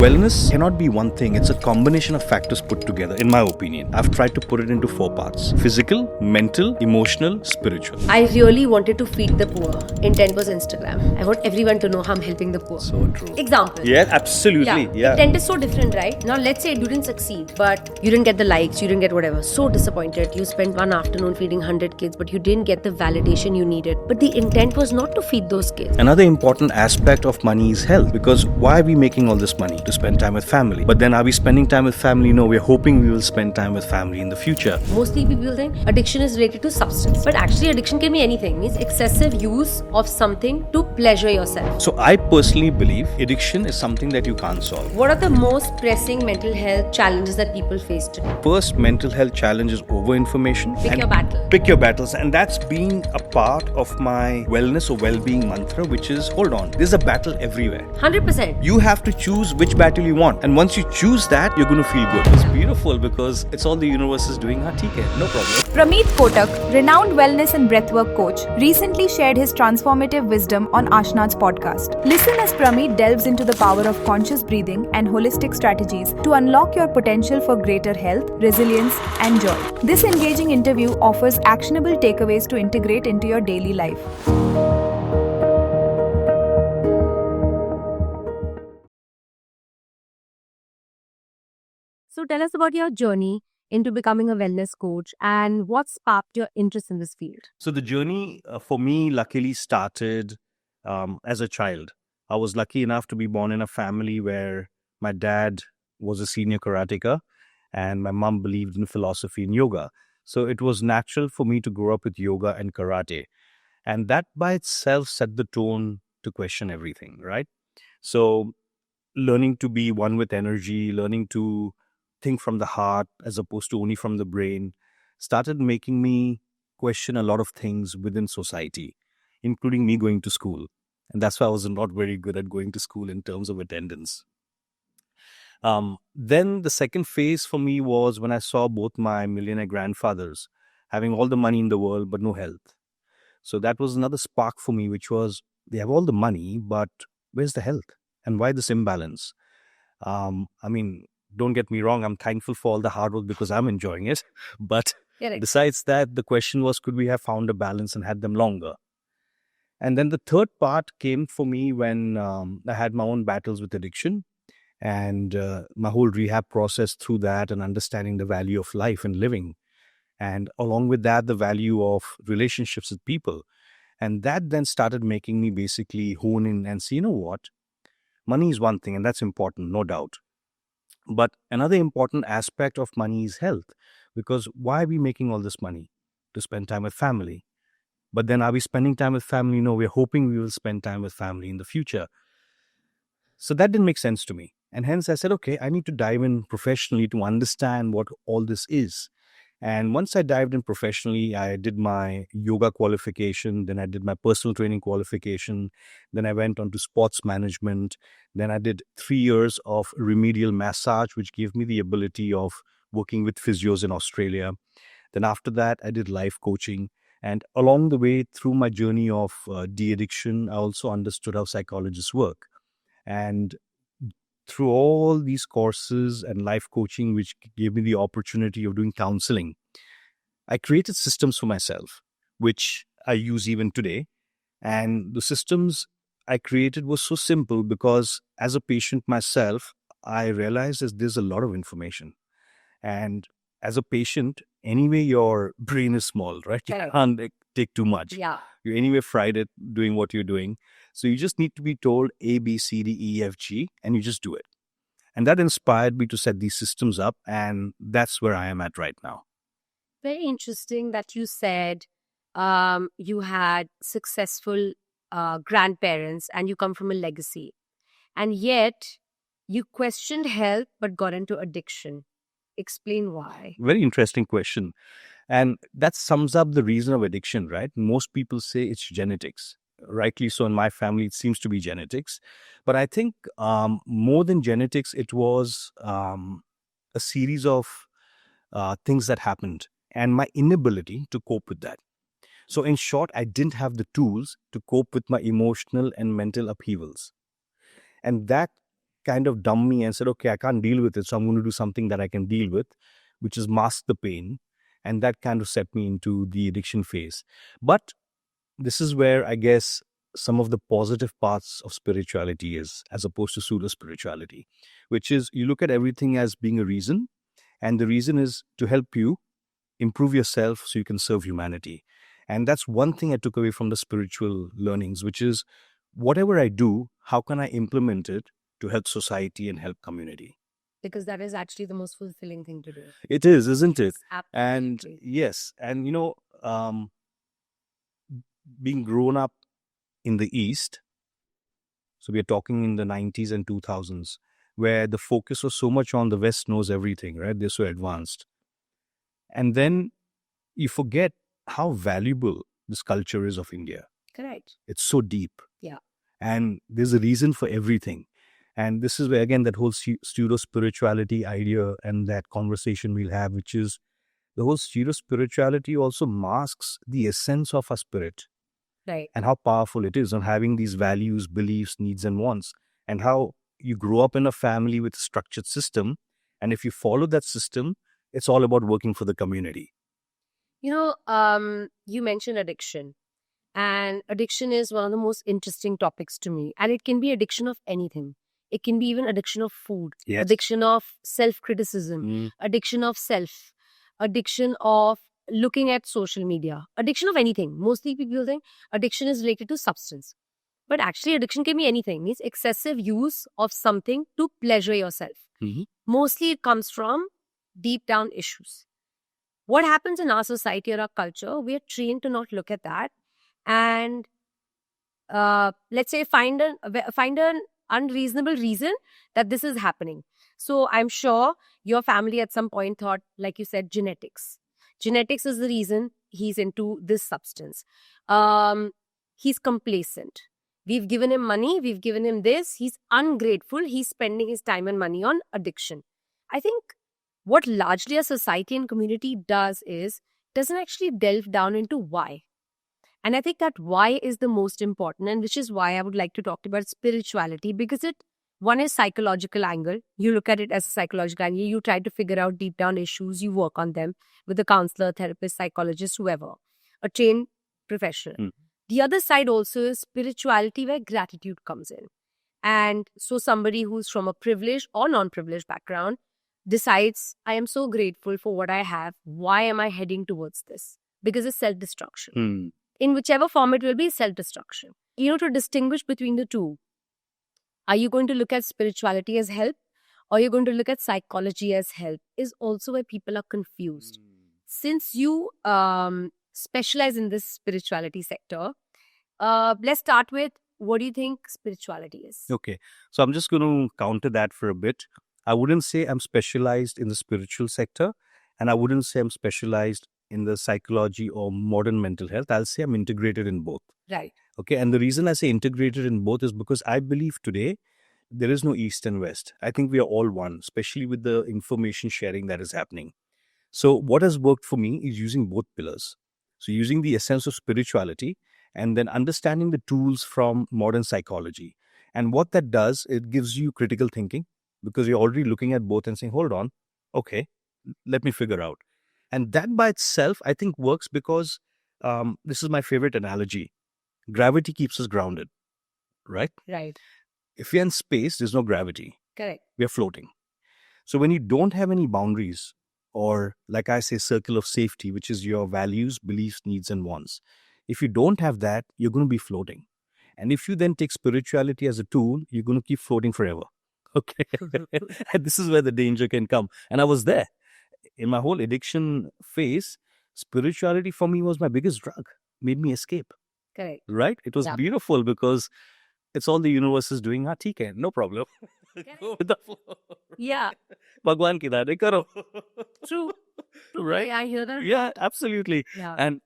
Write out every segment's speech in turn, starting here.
Wellness cannot be one thing, it's a combination of factors put together, in my opinion. I've tried to put it into 4 parts: physical, mental, emotional, spiritual. I really wanted to feed the poor. Intent was Instagram. I want everyone to know how I'm helping the poor. So true. Example. Yeah, absolutely. Yeah. Intent is so different, right? Now, let's say you didn't succeed, but you didn't get the likes, you didn't get whatever. So disappointed. You spent one afternoon feeding 100 kids, but you didn't get the validation you needed. But the intent was not to feed those kids. Another important aspect of money is health, because why are we making all this money? To spend time with family. But then are we spending time with family? No, we're hoping we will spend time with family in the future. Mostly people think addiction is related to substance, but actually addiction can be anything. It means excessive use of something to pleasure yourself. So I personally believe addiction is something that you can't solve. What are the most pressing mental health challenges that people face today? First mental health challenge is over information. Pick your battle. Pick your battles. And that's been a part of my wellness or well-being mantra, which is, hold on, there's a battle everywhere. 100%. You have to choose which battle you want. And once you choose that, you're going to feel good. It's beautiful because it's all the universe is doing. TK, no problem. Prameet Kotak, renowned wellness and breathwork coach, recently shared his transformative wisdom on Ashna's podcast. Listen as Prameet delves into the power of conscious breathing and holistic strategies to unlock your potential for greater health, resilience, and joy. This engaging interview offers actionable takeaways to integrate into your daily life. So tell us about your journey into becoming a wellness coach and what sparked your interest in this field. So the journey for me luckily started as a child. I was lucky enough to be born in a family where my dad was a senior karateka and my mom believed in philosophy and yoga. So it was natural for me to grow up with yoga and karate. And that by itself set the tone to question everything, right? So learning to be one with energy, learning to think from the heart as opposed to only from the brain, started making me question a lot of things within society, including me going to school. And that's why I was not very good at going to school in terms of attendance. Then the second phase for me was when I saw both my millionaire grandfathers having all the money in the world, but no health. So that was another spark for me, which was they have all the money, but where's the health? And why this imbalance? Don't get me wrong, I'm thankful for all the hard work because I'm enjoying it. But besides that, the question was, could we have found a balance and had them longer? And then the third part came for me when I had my own battles with addiction and my whole rehab process through that and understanding the value of life and living. And along with that, the value of relationships with people. And that then started making me basically hone in and see, you know what? Money is one thing, and that's important, no doubt. But another important aspect of money is health. Because why are we making all this money? To spend time with family. But then are we spending time with family? No, we're hoping we will spend time with family in the future. So that didn't make sense to me. And hence I said, okay, I need to dive in professionally to understand what all this is. And once I dived in professionally, I did my yoga qualification, then I did my personal training qualification, then I went on to sports management, then I did 3 years of remedial massage, which gave me the ability of working with physios in Australia. Then after that, I did life coaching. And along the way, through my journey of de-addiction, I also understood how psychologists work. And through all these courses and life coaching, which gave me the opportunity of doing counseling, I created systems for myself, which I use even today. And the systems I created was so simple because as a patient myself, I realized that there's a lot of information. And as a patient, anyway, your brain is small, right? You can't take too much. Yeah. You're anyway fried at doing what you're doing. So you just need to be told A, B, C, D, E, F, G, and you just do it. And that inspired me to set these systems up. And that's where I am at right now. Very interesting that you said you had successful grandparents and you come from a legacy. And yet you questioned health but got into addiction. Explain why. Very interesting question. And that sums up the reason of addiction, right? Most people say it's genetics. Rightly so, in my family, it seems to be genetics. But I think more than genetics, it was a series of things that happened and my inability to cope with that. So in short, I didn't have the tools to cope with my emotional and mental upheavals. And that kind of dumbed me and said, okay, I can't deal with it, so I'm going to do something that I can deal with, which is mask the pain. And that kind of set me into the addiction phase. But this is where I guess some of the positive parts of spirituality is, as opposed to pseudo spirituality, which is you look at everything as being a reason, and the reason is to help you improve yourself so you can serve humanity. And that's one thing I took away from the spiritual learnings, which is whatever I do, how can I implement it to help society and help community? Because that is actually the most fulfilling thing to do. It is, isn't it? Absolutely. And yes, and being grown up in the East, so we are talking in the 90s and 2000s, where the focus was so much on the West knows everything, right? They're so advanced. And then you forget how valuable this culture is of India. Correct. It's so deep. Yeah. And there's a reason for everything. And this is where, again, that whole pseudo spirituality idea and that conversation we'll have, which is the whole pseudo spirituality also masks the essence of our spirit. Right. And how powerful it is on having these values, beliefs, needs, and wants, and how you grow up in a family with a structured system. And if you follow that system, it's all about working for the community. You mentioned addiction. And addiction is one of the most interesting topics to me. And it can be addiction of anything. It can be even addiction of food, Yes. addiction of self-criticism, addiction of self, addiction of looking at social media, addiction of anything. Mostly people think addiction is related to substance. But actually addiction can be anything. It means excessive use of something to pleasure yourself. Mm-hmm. Mostly it comes from deep down issues. What happens in our society or our culture, we are trained to not look at that. And let's say find an unreasonable reason that this is happening. So I'm sure your family at some point thought, like you said, genetics. Genetics is the reason he's into this substance. He's complacent. We've given him money. We've given him this. He's ungrateful. He's spending his time and money on addiction. I think what largely a society and community does is doesn't actually delve down into why. And I think that why is the most important, and which is why I would like to talk about spirituality, because one is psychological angle. You look at it as a psychological angle. You try to figure out deep down issues. You work on them with a counselor, therapist, psychologist, whoever, a trained professional. The other side also is spirituality, where gratitude comes in. And so somebody who's from a privileged or non-privileged background decides, I am so grateful for what I have. Why am I heading towards this? Because it's self-destruction. In whichever form it will be, self-destruction. To distinguish between the two, are you going to look at spirituality as help, or are you going to look at psychology as help, is also where people are confused. Since you specialize in this spirituality sector, let's start with, what do you think spirituality is? Okay, so I'm just going to counter that for a bit. I wouldn't say I'm specialized in the spiritual sector, and I wouldn't say I'm specialized in the psychology or modern mental health. I'll say I'm integrated in both. Right. Okay, and the reason I say integrated in both is because I believe today there is no East and West. I think we are all one, especially with the information sharing that is happening. So what has worked for me is using both pillars. So using the essence of spirituality and then understanding the tools from modern psychology. And what that does, it gives you critical thinking, because you're already looking at both and saying, hold on, okay, let me figure out. And that by itself, I think, works because this is my favorite analogy. Gravity keeps us grounded, right? Right. If we're in space, there's no gravity. Correct. We're floating. So when you don't have any boundaries, or like I say, circle of safety, which is your values, beliefs, needs, and wants. If you don't have that, you're going to be floating. And if you then take spirituality as a tool, you're going to keep floating forever. Okay. And this is where the danger can come. And I was there. In my whole addiction phase, spirituality for me was my biggest drug, made me escape. Correct. Right? It was beautiful because it's all the universe is doing. Okay, no problem. Go with the flow. Yeah. Bhagwan ki daade karo. True. Right? Yeah, I hear that. Yeah, absolutely. Yeah. And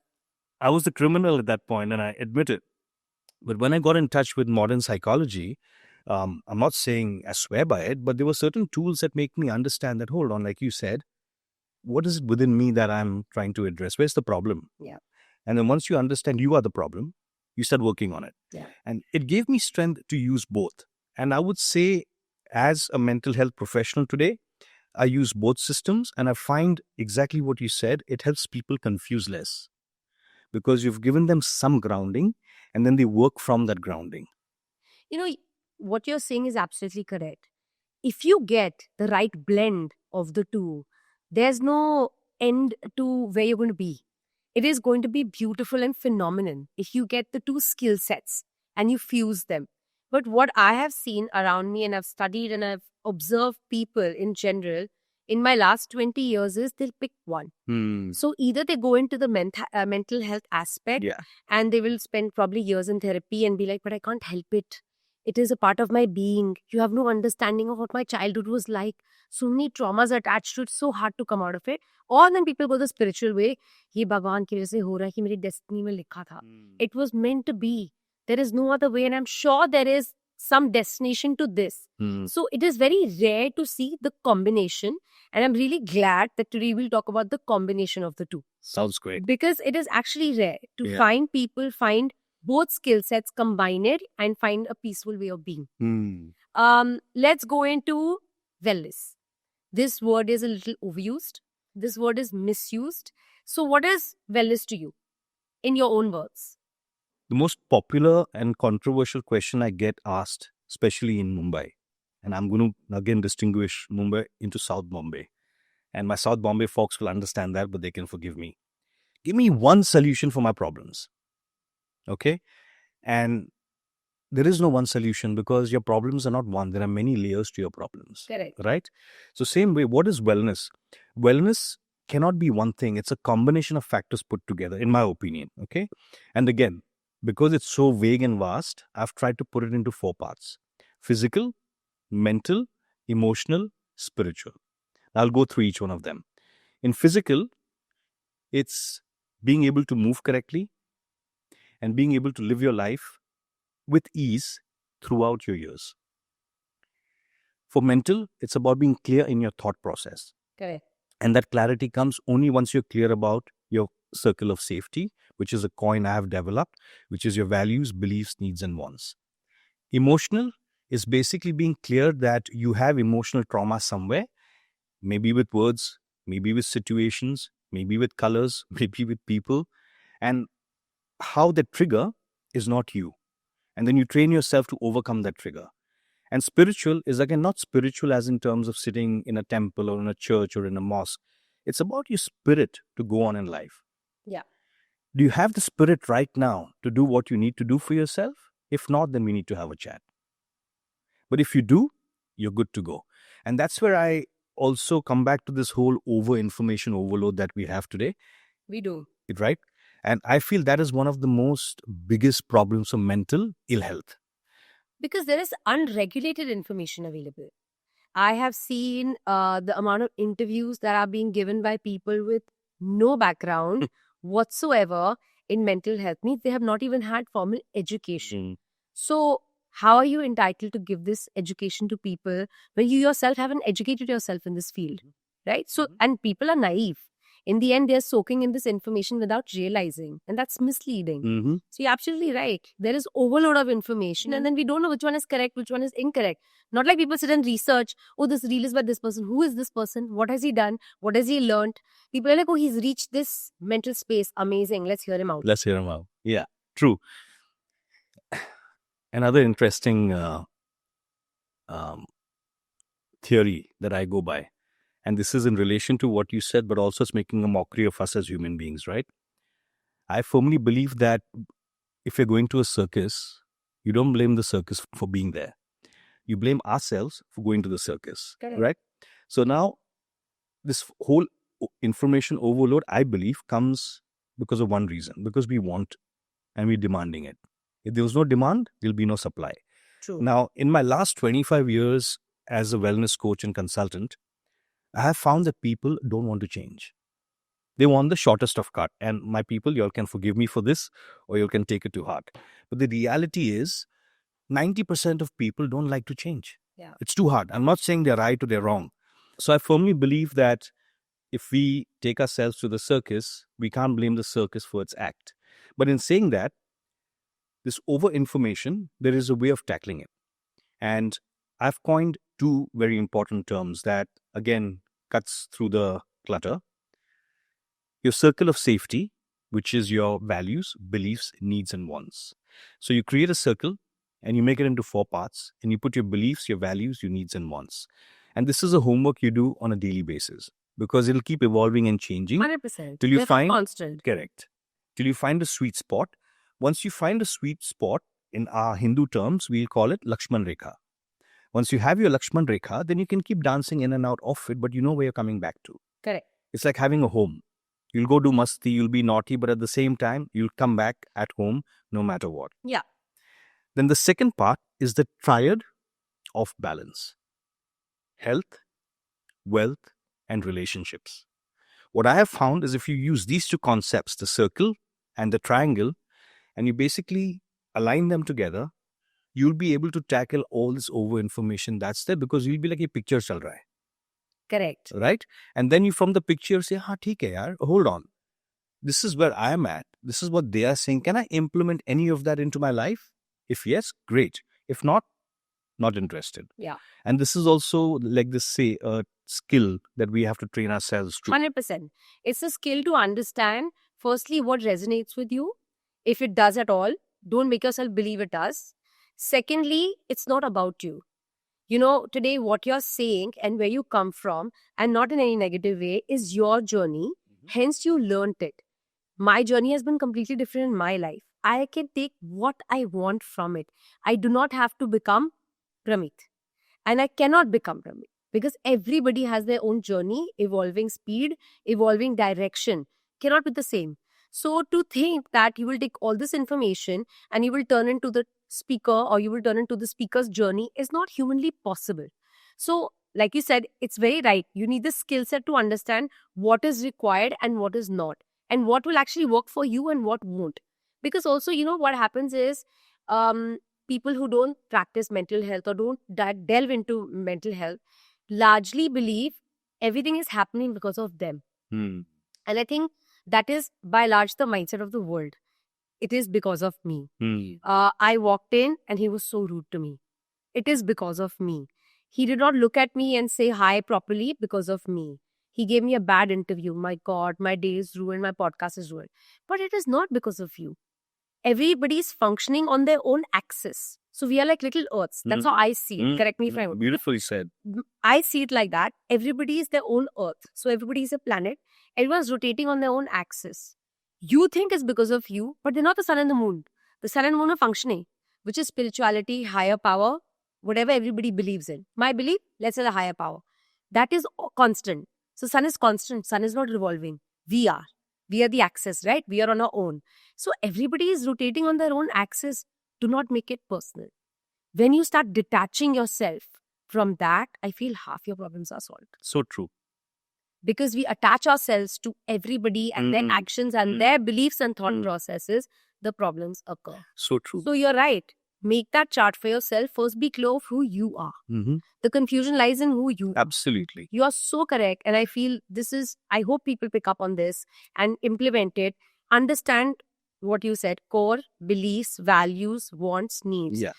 I was the criminal at that point, and I admit it. But when I got in touch with modern psychology, I'm not saying I swear by it, but there were certain tools that make me understand that, hold on, like you said, what is it within me that I'm trying to address? Where's the problem? Yeah. And then once you understand you are the problem, you start working on it. Yeah. And it gave me strength to use both. And I would say, as a mental health professional today, I use both systems, and I find exactly what you said. It helps people confuse less because you've given them some grounding and then they work from that grounding. What you're saying is absolutely correct. If you get the right blend of the two, there's no end to where you're going to be. It is going to be beautiful and phenomenal if you get the two skill sets and you fuse them. But what I have seen around me, and I've studied and I've observed people in general in my last 20 years, is they'll pick one. So either they go into the mental health aspect and they will spend probably years in therapy and be like, but I can't help it. It is a part of my being. You have no understanding of what my childhood was like. So many traumas attached to it. So hard to come out of it. Or then people go the spiritual way. ये भगवान की वजह से हो रहा है कि मेरी destiny में लिखा था. It was meant to be. There is no other way, and I'm sure there is some destination to this. So it is very rare to see the combination, and I'm really glad that today we'll talk about the combination of the two. Sounds great. Because it is actually rare to find people find both skill sets, combine it, and find a peaceful way of being. Let's go into wellness. This word is a little overused. This word is misused. So what is wellness to you, in your own words? The most popular and controversial question I get asked, especially in Mumbai, and I'm going to again distinguish Mumbai into South Bombay. And my South Bombay folks will understand that, but they can forgive me. Give me one solution for my problems. Okay? And there is no one solution because your problems are not one. There are many layers to your problems. Correct. Right? So same way, what is wellness? Wellness cannot be one thing. It's a combination of factors put together, in my opinion. Okay? And again, because it's so vague and vast, I've tried to put it into 4 parts. Physical, mental, emotional, spiritual. I'll go through each one of them. In physical, it's being able to move correctly and being able to live your life with ease throughout your years. For mental, it's about being clear in your thought process. Correct. And that clarity comes only once you're clear about your circle of safety, which is a coin I have developed, which is your values, beliefs, needs, and wants. Emotional is basically being clear that you have emotional trauma somewhere, maybe with words, maybe with situations, maybe with colors, maybe with people, and how that trigger is not you. And then you train yourself to overcome that trigger. And spiritual is again not spiritual as in terms of sitting in a temple or in a church or in a mosque. It's about your spirit to go on in life. Yeah. Do you have the spirit right now to do what you need to do for yourself? If not, then we need to have a chat. But if you do, you're good to go. And that's where I also come back to this whole over-information overload that we have today. We do. Right? And I feel that is one of the most biggest problems of mental ill health. Because there is unregulated information available. I have seen the amount of interviews that are being given by people with no background whatsoever in mental health. Means they have not even had formal education. So how are you entitled to give this education to people when you yourself haven't educated yourself in this field? Right? So, and people are naive. In the end, they're soaking in this information without realizing. And that's misleading. So you're absolutely right. There is overload of information and then we don't know which one is correct, which one is incorrect. Not like people sit and research, oh, this reel is about this person. Who is this person? What has he done? What has he learned? People are like, oh, he's reached this mental space. Amazing. Let's hear him out. Let's hear him out. Yeah, true. Another interesting theory that I go by, and this is in relation to what you said, but also it's making a mockery of us as human beings, right? I firmly believe that if you're going to a circus, you don't blame the circus for being there. You blame ourselves for going to the circus, right? So now, this whole information overload, I believe, comes because of one reason. Because we want and we're demanding it. If there was no demand, there'll be no supply. True. Now, in my last 25 years as a wellness coach and consultant, I have found that people don't want to change. They want the shortest of cut. And my people, you all can forgive me for this or you can take it to heart. But the reality is 90% of people don't like to change. Yeah. It's too hard. I'm not saying they're right or they're wrong. So I firmly believe that if we take ourselves to the circus, we can't blame the circus for its act. But in saying that, this over-information, there is a way of tackling it. And I've coined two very important terms that, again, cuts through the clutter. Your circle of safety, which is your values, beliefs, needs, and wants. So you create a circle and you make it into 4 parts, and you put your beliefs, your values, your needs, and wants. And this is a homework you do on a daily basis because it'll keep evolving and changing 100%. till you They're find constant. Correct. Till you find a sweet spot. Once you find a sweet spot, in our Hindu terms, we'll call it Lakshman Rekha. Once you have your Lakshman Rekha, then you can keep dancing in and out of it, but you know where you're coming back to. Correct. It's like having a home. You'll go do masti, you'll be naughty, but at the same time, you'll come back at home no matter what. Yeah. Then the second part is the triad of balance: health, wealth, and relationships. What I have found is if you use these two concepts, the circle and the triangle, and you basically align them together, you'll be able to tackle all this over information that's there because you'll be like, a picture chal raha hai. Correct. Right? And then you from the picture say, ha, theek hai yaar, hold on. This is where I am at. This is what they are saying. Can I implement any of that into my life? If yes, great. If not interested. Yeah. And this is also, like this say, a skill that we have to train ourselves to. 100%. It's a skill to understand, firstly, what resonates with you. If it does at all, don't make yourself believe it does. Secondly, it's not about you. You know, today what you're saying and where you come from, and not in any negative way, is your journey. Hence, you learnt it. My journey has been completely different in my life. I can take what I want from it. I do not have to become Prameet. And I cannot become Prameet because everybody has their own journey, evolving speed, evolving direction. Cannot be the same. So to think that you will take all this information and you will turn into the speaker or you will turn into the speaker's journey is not humanly possible. So like you said, it's very right. You need the skill set to understand what is required and what is not, and what will actually work for you and what won't. Because also, you know, what happens is people who don't practice mental health or don't delve into mental health largely believe everything is happening because of them. And I think that is by large the mindset of the world. It is because of me. I walked in and he was so rude to me. It is because of me. He did not look at me and say hi properly because of me. He gave me a bad interview. My God, my day is ruined. My podcast is ruined. But it is not because of you. Everybody is functioning on their own axis. So we are like little earths. That's how I see it. Correct me if I'm wrong. Beautifully said. I see it like that. Everybody is their own earth. So everybody is a planet. Everyone's rotating on their own axis. You think it's because of you, but they're not the sun and the moon. The sun and moon are functioning, which is spirituality, higher power, whatever everybody believes in. My belief, let's say the higher power. That is constant. So sun is constant. Sun is not revolving. We are. We are the axis, right? We are on our own. So everybody is rotating on their own axis. Do not make it personal. When you start detaching yourself from that, I feel half your problems are solved. So true. Because we attach ourselves to everybody and their actions and their beliefs and thought processes, the problems occur. So true. So you're right. Make that chart for yourself. First, be clear of who you are. The confusion lies in who you are. Absolutely. You are so correct. And I feel I hope people pick up on this and implement it. Understand what you said, core, beliefs, values, wants, needs. Yeah.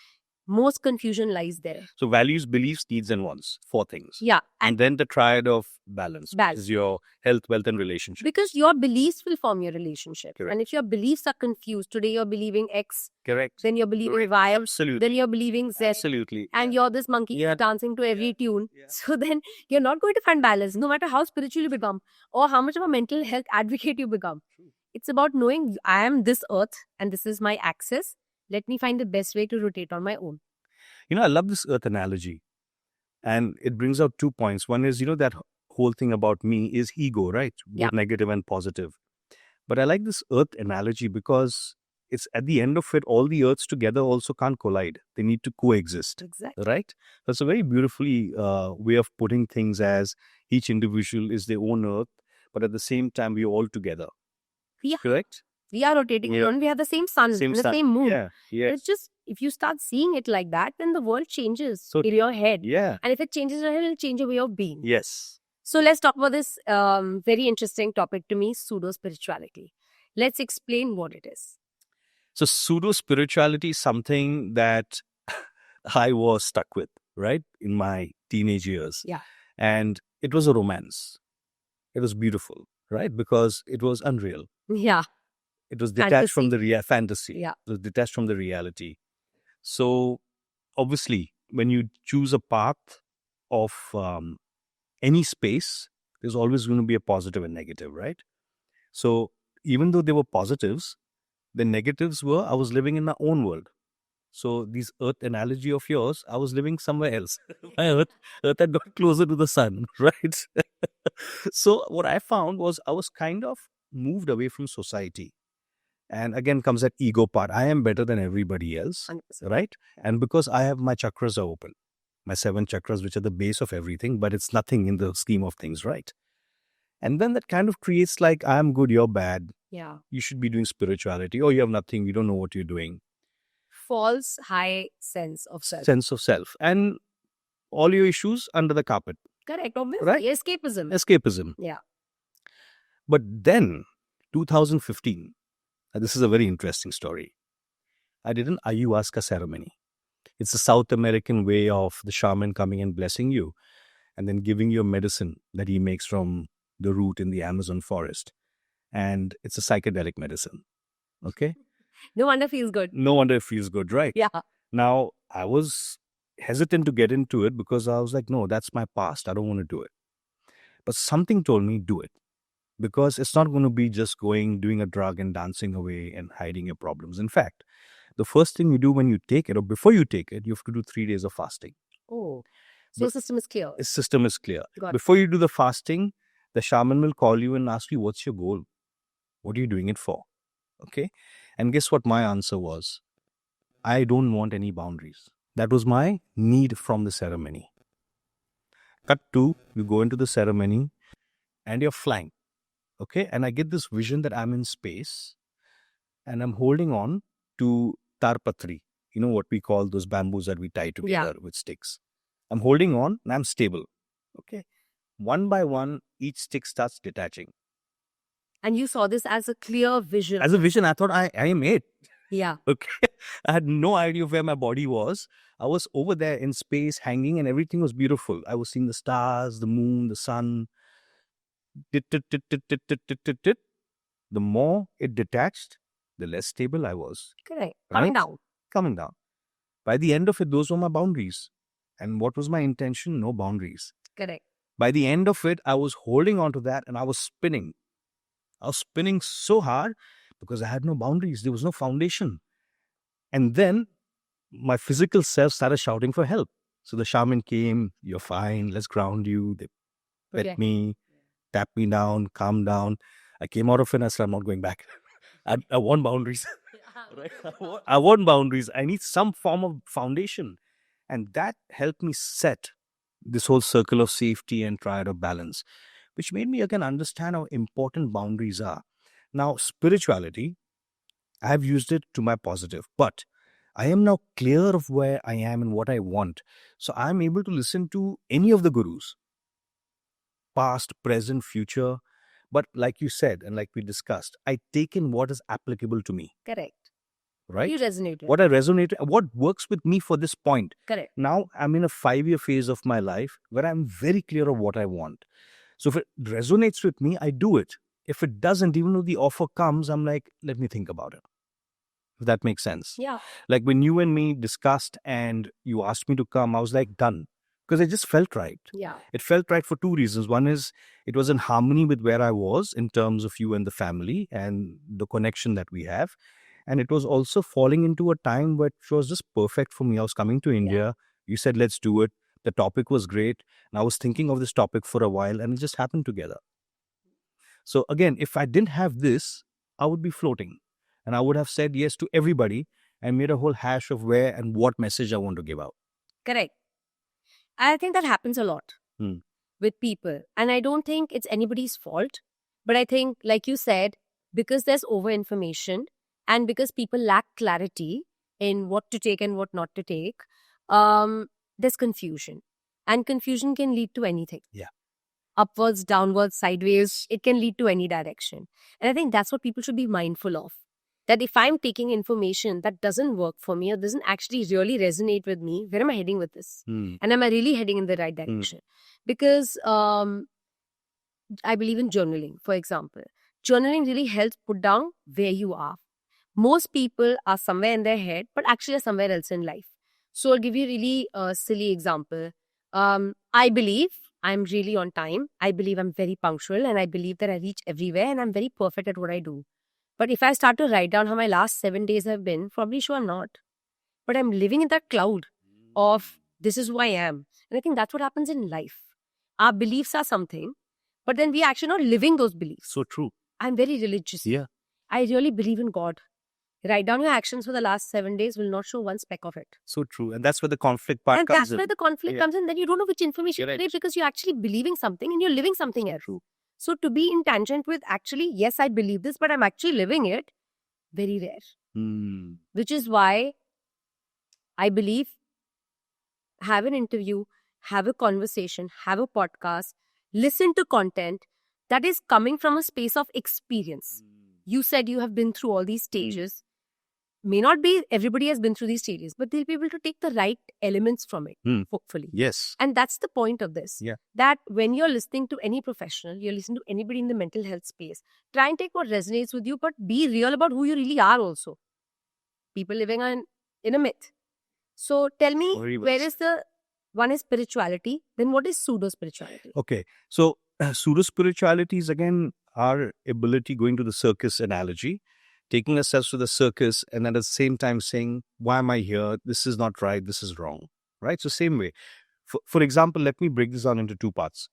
Most confusion lies there. So values, beliefs, needs, and wants. 4 things. Yeah. And then the triad of balance. Is your health, wealth, and relationship. Because your beliefs will form your relationship. Correct. And if your beliefs are confused, today you're believing X. Correct. Then you're believing Y. Absolutely. Then you're believing Z. Absolutely. And you're this monkey dancing to every tune. Yeah. So then you're not going to find balance, no matter how spiritual you become or how much of a mental health advocate you become. It's about knowing I am this earth and this is my axis. Let me find the best way to rotate on my own. You know, I love this earth analogy. And it brings out 2 points. One is, that whole thing about me is ego, right? Both negative and positive. But I like this earth analogy because it's at the end of it, all the earths together also can't collide. They need to coexist. Exactly. Right? That's a very beautifully way of putting things, as each individual is their own earth, but at the same time, we're all together. Yeah. Correct? We are rotating around. We have the same sun and the same moon. Yeah. Yes. It's just, if you start seeing it like that, then the world changes in your head. Yeah. And if it changes your head, it'll change your way of being. Yes. So let's talk about this very interesting topic to me, pseudo-spirituality. Let's explain what it is. So pseudo-spirituality is something that I was stuck with, right? In my teenage years. Yeah. And it was a romance. It was beautiful, right? Because it was unreal. Yeah. It was detached from Fantasy. the fantasy. Yeah. It was detached from the reality. So obviously, when you choose a path of any space, there's always going to be a positive and negative, right? So even though there were positives, the negatives were I was living in my own world. So this earth analogy of yours, I was living somewhere else. My earth had got closer to the sun, right? So what I found was I was kind of moved away from society. And again comes that ego part. I am better than everybody else, 100%. right? And because I have my chakras are open, my 7 chakras, which are the base of everything, but it's nothing in the scheme of things, right? And then that kind of creates like, I'm good, you're bad. Yeah. You should be doing spirituality, or you have nothing, you don't know what you're doing. False high sense of self. Sense of self. And all your issues under the carpet. Correct. Obviously. Right? Escapism. Escapism. Yeah. But then, 2015, this is a very interesting story. I did an ayahuasca ceremony. It's a South American way of the shaman coming and blessing you and then giving you a medicine that he makes from the root in the Amazon forest. And it's a psychedelic medicine. Okay? No wonder it feels good. No wonder it feels good, right? Yeah. Now, I was hesitant to get into it because I was like, no, that's my past. I don't want to do it. But something told me, do it. Because it's not going to be just doing a drug and dancing away and hiding your problems. In fact, the first thing you do when you take it or before you take it, you have to do 3 days of fasting. Oh. So your system is clear. His system is clear. Got it. Before you do the fasting, the shaman will call you and ask you, what's your goal? What are you doing it for? Okay. And guess what my answer was? I don't want any boundaries. That was my need from the ceremony. Cut to, you go into the ceremony and you're flying. Okay. And I get this vision that I'm in space and I'm holding on to tarpatri. You know what we call those bamboos that we tie together with sticks. I'm holding on and I'm stable. Okay. One by one, each stick starts detaching. And you saw this as a clear vision. As a vision, I thought I am it. Yeah. Okay. I had no idea where my body was. I was over there in space hanging and everything was beautiful. I was seeing the stars, the moon, the sun. The more it detached, the less stable I was. Correct. Right? Coming down. By the end of it, those were my boundaries. And what was my intention? No boundaries. Correct. By the end of it, I was holding on to that and I was spinning. I was spinning so hard because I had no boundaries. There was no foundation. And then my physical self started shouting for help. So the shaman came, you're fine, let's ground you. They pet me, tap me down, calm down. I came out of it and I said, I'm not going back. I want boundaries. Right? I want boundaries. I need some form of foundation. And that helped me set this whole circle of safety and triad of balance, which made me again understand how important boundaries are. Now, spirituality, I have used it to my positive, but I am now clear of where I am and what I want. So I'm able to listen to any of the gurus, past, present, future. But like you said, and like we discussed, I take in what is applicable to me. Correct. Right? You resonated. What I resonated, what works with me for this point. Correct. Now I'm in a 5-year phase of my life where I'm very clear of what I want. So if it resonates with me, I do it. If it doesn't, even though the offer comes, I'm like, let me think about it. If that makes sense. Yeah. Like when you and me discussed and you asked me to come, I was like, done. Because it just felt right. Yeah. It felt right for 2 reasons. One is it was in harmony with where I was in terms of you and the family and the connection that we have. And it was also falling into a time which was just perfect for me. I was coming to India. Yeah. You said, let's do it. The topic was great. And I was thinking of this topic for a while and it just happened together. So again, if I didn't have this, I would be floating. And I would have said yes to everybody and made a whole hash of where and what message I want to give out. Correct. I think that happens a lot with people. And I don't think it's anybody's fault. But I think, like you said, because there's over-information and because people lack clarity in what to take and what not to take, there's confusion. And confusion can lead to anything. Yeah. Upwards, downwards, sideways. It can lead to any direction. And I think that's what people should be mindful of. that if I'm taking information that doesn't work for me or doesn't actually really resonate with me, where am I heading with this? And am I really heading in the right direction? Because I believe in journaling, for example. Journaling really helps put down where you are. Most people are somewhere in their head, but actually are somewhere else in life. So I'll give you a really silly example. I believe I'm really on time. I believe I'm very punctual, and I believe that I reach everywhere and I'm very perfect at what I do. But if I start to write down how my last 7 days have been, probably sure I'm not. But I'm living in that cloud of this is who I am. And I think that's what happens in life. Our beliefs are something, but then we are actually not living those beliefs. So true. I'm very religious. Yeah. I really believe in God. Write down your actions for the last 7 days will not show one speck of it. So true. And that's where the conflict part comes in. And that's where the conflict comes in. Then you don't know which information to take because you're actually believing something and you're living something else. True. So to be in tangent with actually, yes, I believe this, but I'm actually living it, very rare. Which is why I believe have an interview, have a conversation, have a podcast, listen to content that is coming from a space of experience. You said you have been through all these stages. May not be everybody has been through these stages, but they'll be able to take the right elements from it, hopefully. Yes. And that's the point of this. Yeah. That when you're listening to any professional, you're listening to anybody in the mental health space, try and take what resonates with you, but be real about who you really are also. People living in a myth. So tell me, where is one is spirituality, then what is pseudo-spirituality? Okay. So pseudo-spirituality is again our ability, going to the circus analogy, taking ourselves to the circus and at the same time saying, why am I here? This is not right. This is wrong. Right? So same way. For example, let me break this down into two parts.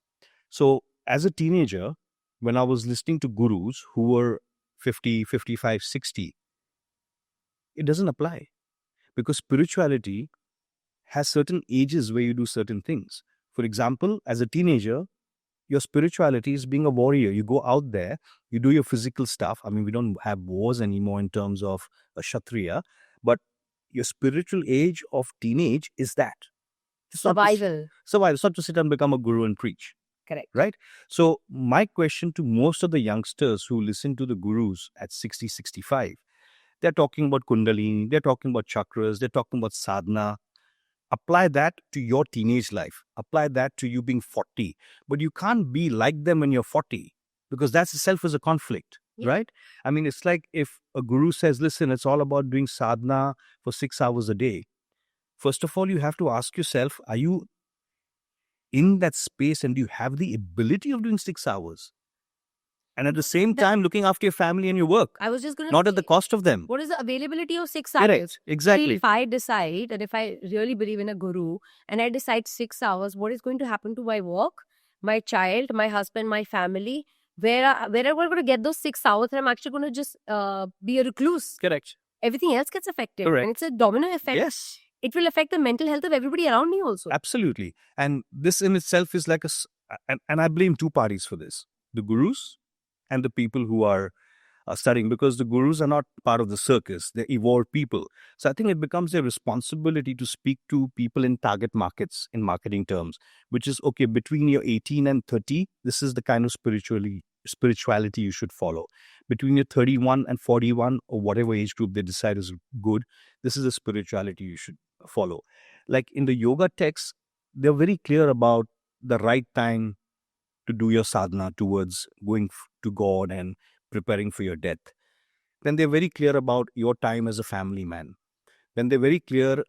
So as a teenager, when I was listening to gurus who were 50, 55, 60, it doesn't apply. Because spirituality has certain ages where you do certain things. For example, as a teenager, your spirituality is being a warrior. You go out there, you do your physical stuff. I mean, we don't have wars anymore in terms of a Kshatriya, but your spiritual age of teenage is that. Survival. Survival. It's not to sit and become a guru and preach. Correct. Right? So my question to most of the youngsters who listen to the gurus at 60, 65, they're talking about Kundalini, they're talking about chakras, they're talking about sadhana. Apply that to your teenage life. Apply that to you being 40. But you can't be like them when you're 40 because that itself is a conflict, right? I mean, it's like if a guru says, listen, it's all about doing sadhana for 6 hours a day. First of all, you have to ask yourself, are you in that space and do you have the ability of doing 6 hours? And at the same time, looking after your family and your work. I was just going to not at the cost of them. What is the availability of 6 hours? Correct. Exactly. If I decide that if I really believe in a guru and I decide 6 hours, what is going to happen to my work, my child, my husband, my family? Where are we going to get those 6 hours? And I'm actually going to just be a recluse. Correct. Everything else gets affected. Correct. And it's a domino effect. Yes. It will affect the mental health of everybody around me also. Absolutely. And this in itself is like and I blame two parties for this. The gurus and the people who are studying, because the gurus are not part of the circus. They're evolved people. So I think it becomes their responsibility to speak to people in target markets in marketing terms, which is, okay, between your 18 and 30, this is the kind of spirituality you should follow. Between your 31 and 41 or whatever age group they decide is good, this is the spirituality you should follow. Like in the yoga texts, they're very clear about the right time to do your sadhana towards going to God and preparing for your death. Then they're very clear about your time as a family man. Then they're very clear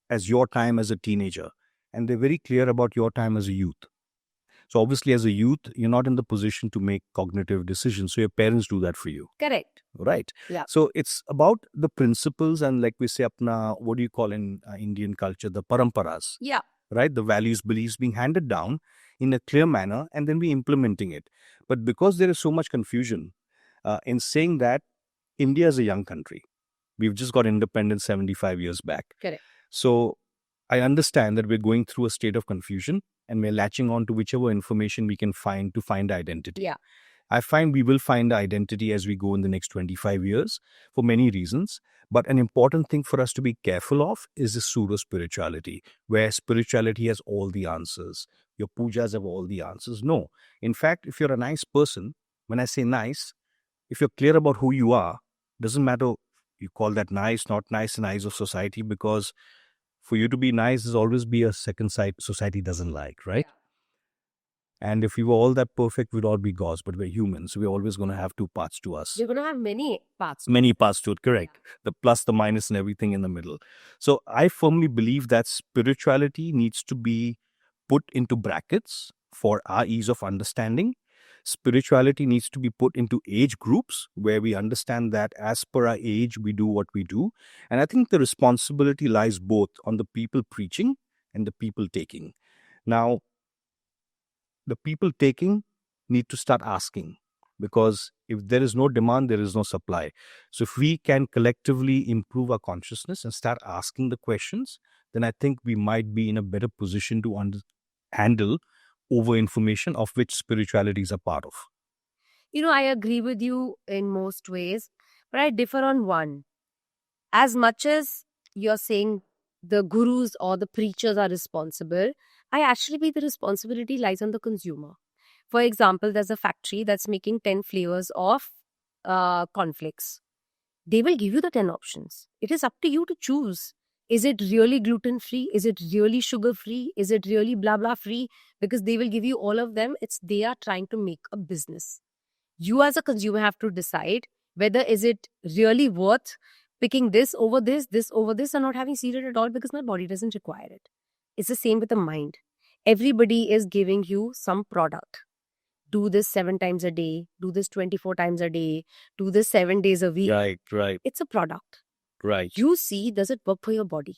as your time as a teenager. And they're very clear about your time as a youth. So obviously as a youth, you're not in the position to make cognitive decisions. So your parents do that for you. Correct. Right. Yeah. So it's about the principles and, like we say, apna, what do you call in Indian culture, the paramparas. Yeah. Right? The values, beliefs being handed down in a clear manner and then we implementing it. But because there is so much confusion in saying that India is a young country. We've just got independence 75 years back. Correct. So I understand that we're going through a state of confusion and we're latching on to whichever information we can find to find identity. Yeah. I find we will find identity as we go in the next 25 years for many reasons. But an important thing for us to be careful of is the pseudo-spirituality, where spirituality has all the answers. Your pujas have all the answers. No. In fact, if you're a nice person, when I say nice, if you're clear about who you are, Doesn't matter you call that nice, not nice in the eyes of society, because for you to be nice, there's always be a second side society doesn't like, right? And if we were all that perfect, we'd all be gods, but we're humans. So we're always going to have two parts to us. You're going to have many parts. Many parts to it, correct. The plus, the minus, and everything in the middle. So I firmly believe that spirituality needs to be put into brackets for our ease of understanding. Spirituality needs to be put into age groups where we understand that as per our age, we do what we do. And I think the responsibility lies both on the people preaching and the people taking. Now, the people taking need to start asking, because if there is no demand, there is no supply. So if we can collectively improve our consciousness and start asking the questions, then I think we might be in a better position to handle over information, of which spirituality is a part of. I agree with you in most ways, but I differ on one. As much as you're saying the gurus or the preachers are responsible, I actually believe the responsibility lies on the consumer. For example, there's a factory that's making 10 flavors of cornflakes. They will give you the 10 options. It is up to you to choose. Is it really gluten-free? Is it really sugar-free? Is it really blah blah free? Because they will give you all of them. They are trying to make a business. You as a consumer have to decide whether is it really worth picking this over this over this, and not having cereal at all because my body doesn't require it. It's the same with the mind. Everybody is giving you some product. Do this 7 times a day. Do this 24 times a day. Do this 7 days a week. Right. It's a product. Right. You see, does it work for your body?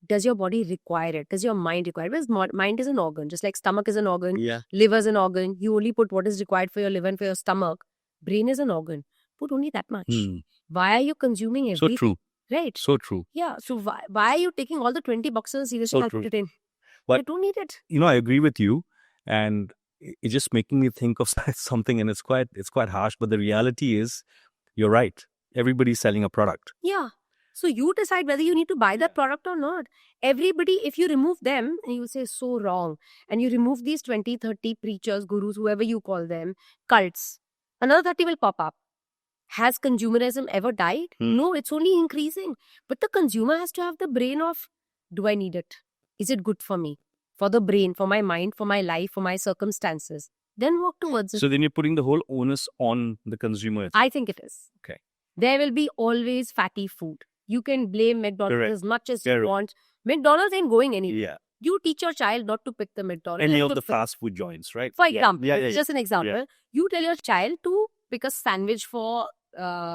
Does your body require it? Does your mind require it? Because mind is an organ, just like stomach is an organ, liver is an organ. You only put what is required for your liver and for your stomach. Brain is an organ. Put only that much. Why are you consuming everything? So true. Right. So true. Yeah. So why are you taking all the 20 boxes seriously and put it in? But I don't need it. I agree with you, and it's just making me think of something, and it's quite harsh. But the reality is, you're right. Everybody's selling a product. Yeah. So you decide whether you need to buy that product or not. Everybody, if you remove them, and you say so wrong, and you remove these 20, 30 preachers, gurus, whoever you call them, cults, another 30 will pop up. Has consumerism ever died? No, it's only increasing. But the consumer has to have the brain of, do I need it? Is it good for me? For the brain, for my mind, for my life, for my circumstances. Then walk towards it. So then you're putting the whole onus on the consumer. I think it is. Okay. There will be always fatty food. You can blame McDonald's as much as you want. McDonald's ain't going anywhere. Yeah. You teach your child not to pick the McDonald's. Any of the fast food joints, right? For example, just an example. You tell your child to pick a sandwich for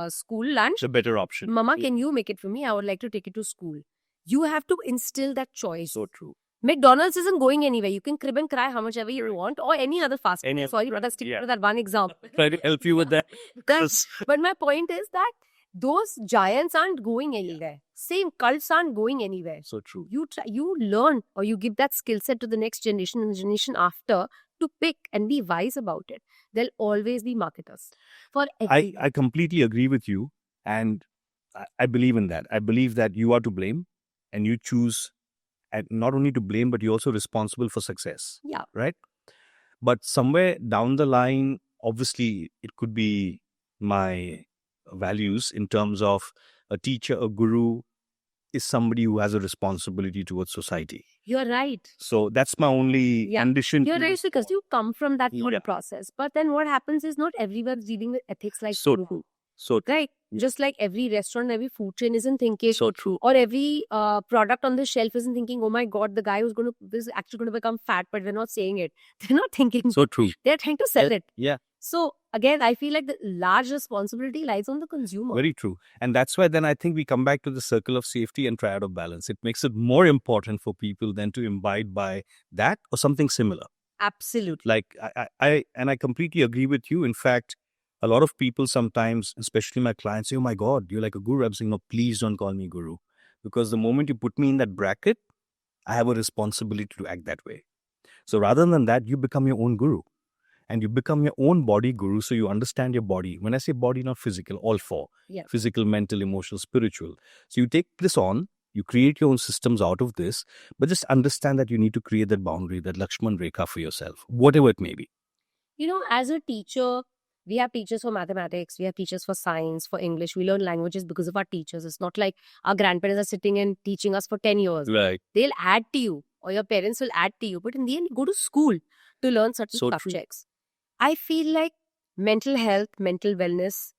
school lunch. The better option. Mama, can you make it for me? I would like to take it to school. You have to instill that choice. So true. McDonald's isn't going anywhere. You can crib and cry how much ever you want, or any other fast food. Sorry, brother, stick to that one example. Try to help you with that. But my point is that those giants aren't going anywhere. Same cults aren't going anywhere. So true. You learn, or you give that skill set to the next generation and the generation after to pick and be wise about it. There'll always be marketers for everything. I completely agree with you, and I believe in that. I believe that you are to blame, and you choose, and not only to blame, but you're also responsible for success. Yeah. Right? But somewhere down the line, obviously, it could be my values in terms of a teacher, a guru is somebody who has a responsibility towards society. You're right. So that's my only ambition. You're right, because you come from that process. But then what happens is not everyone's dealing with ethics like you. So right. Just like every restaurant, every food chain isn't thinking. So true. Or every product on the shelf isn't thinking, oh my God, the guy is actually going to become fat, but we're not saying it. They're not thinking. So true. They're trying to sell it. Yeah. So again, I feel like the large responsibility lies on the consumer. Very true. And that's why then I think we come back to the circle of safety and triad of balance. It makes it more important for people than to imbibe by that or something similar. Absolutely. Like I completely agree with you. In fact, a lot of people sometimes, especially my clients, say, oh my God, you're like a guru. I'm saying, no, please don't call me guru. Because the moment you put me in that bracket, I have a responsibility to act that way. So rather than that, you become your own guru. And you become your own body guru, so you understand your body. When I say body, not physical, all four. Yeah. Physical, mental, emotional, spiritual. So you take this on, you create your own systems out of this, but just understand that you need to create that boundary, that Lakshman Rekha for yourself, whatever it may be. As a teacher, We have teachers for mathematics, we have teachers for science, for English. We learn languages because of our teachers. It's not like our grandparents are sitting and teaching us for 10 years. Right. They'll add to you, or your parents will add to you. But in the end, you go to school to learn certain subjects. I feel like mental health, mental wellness,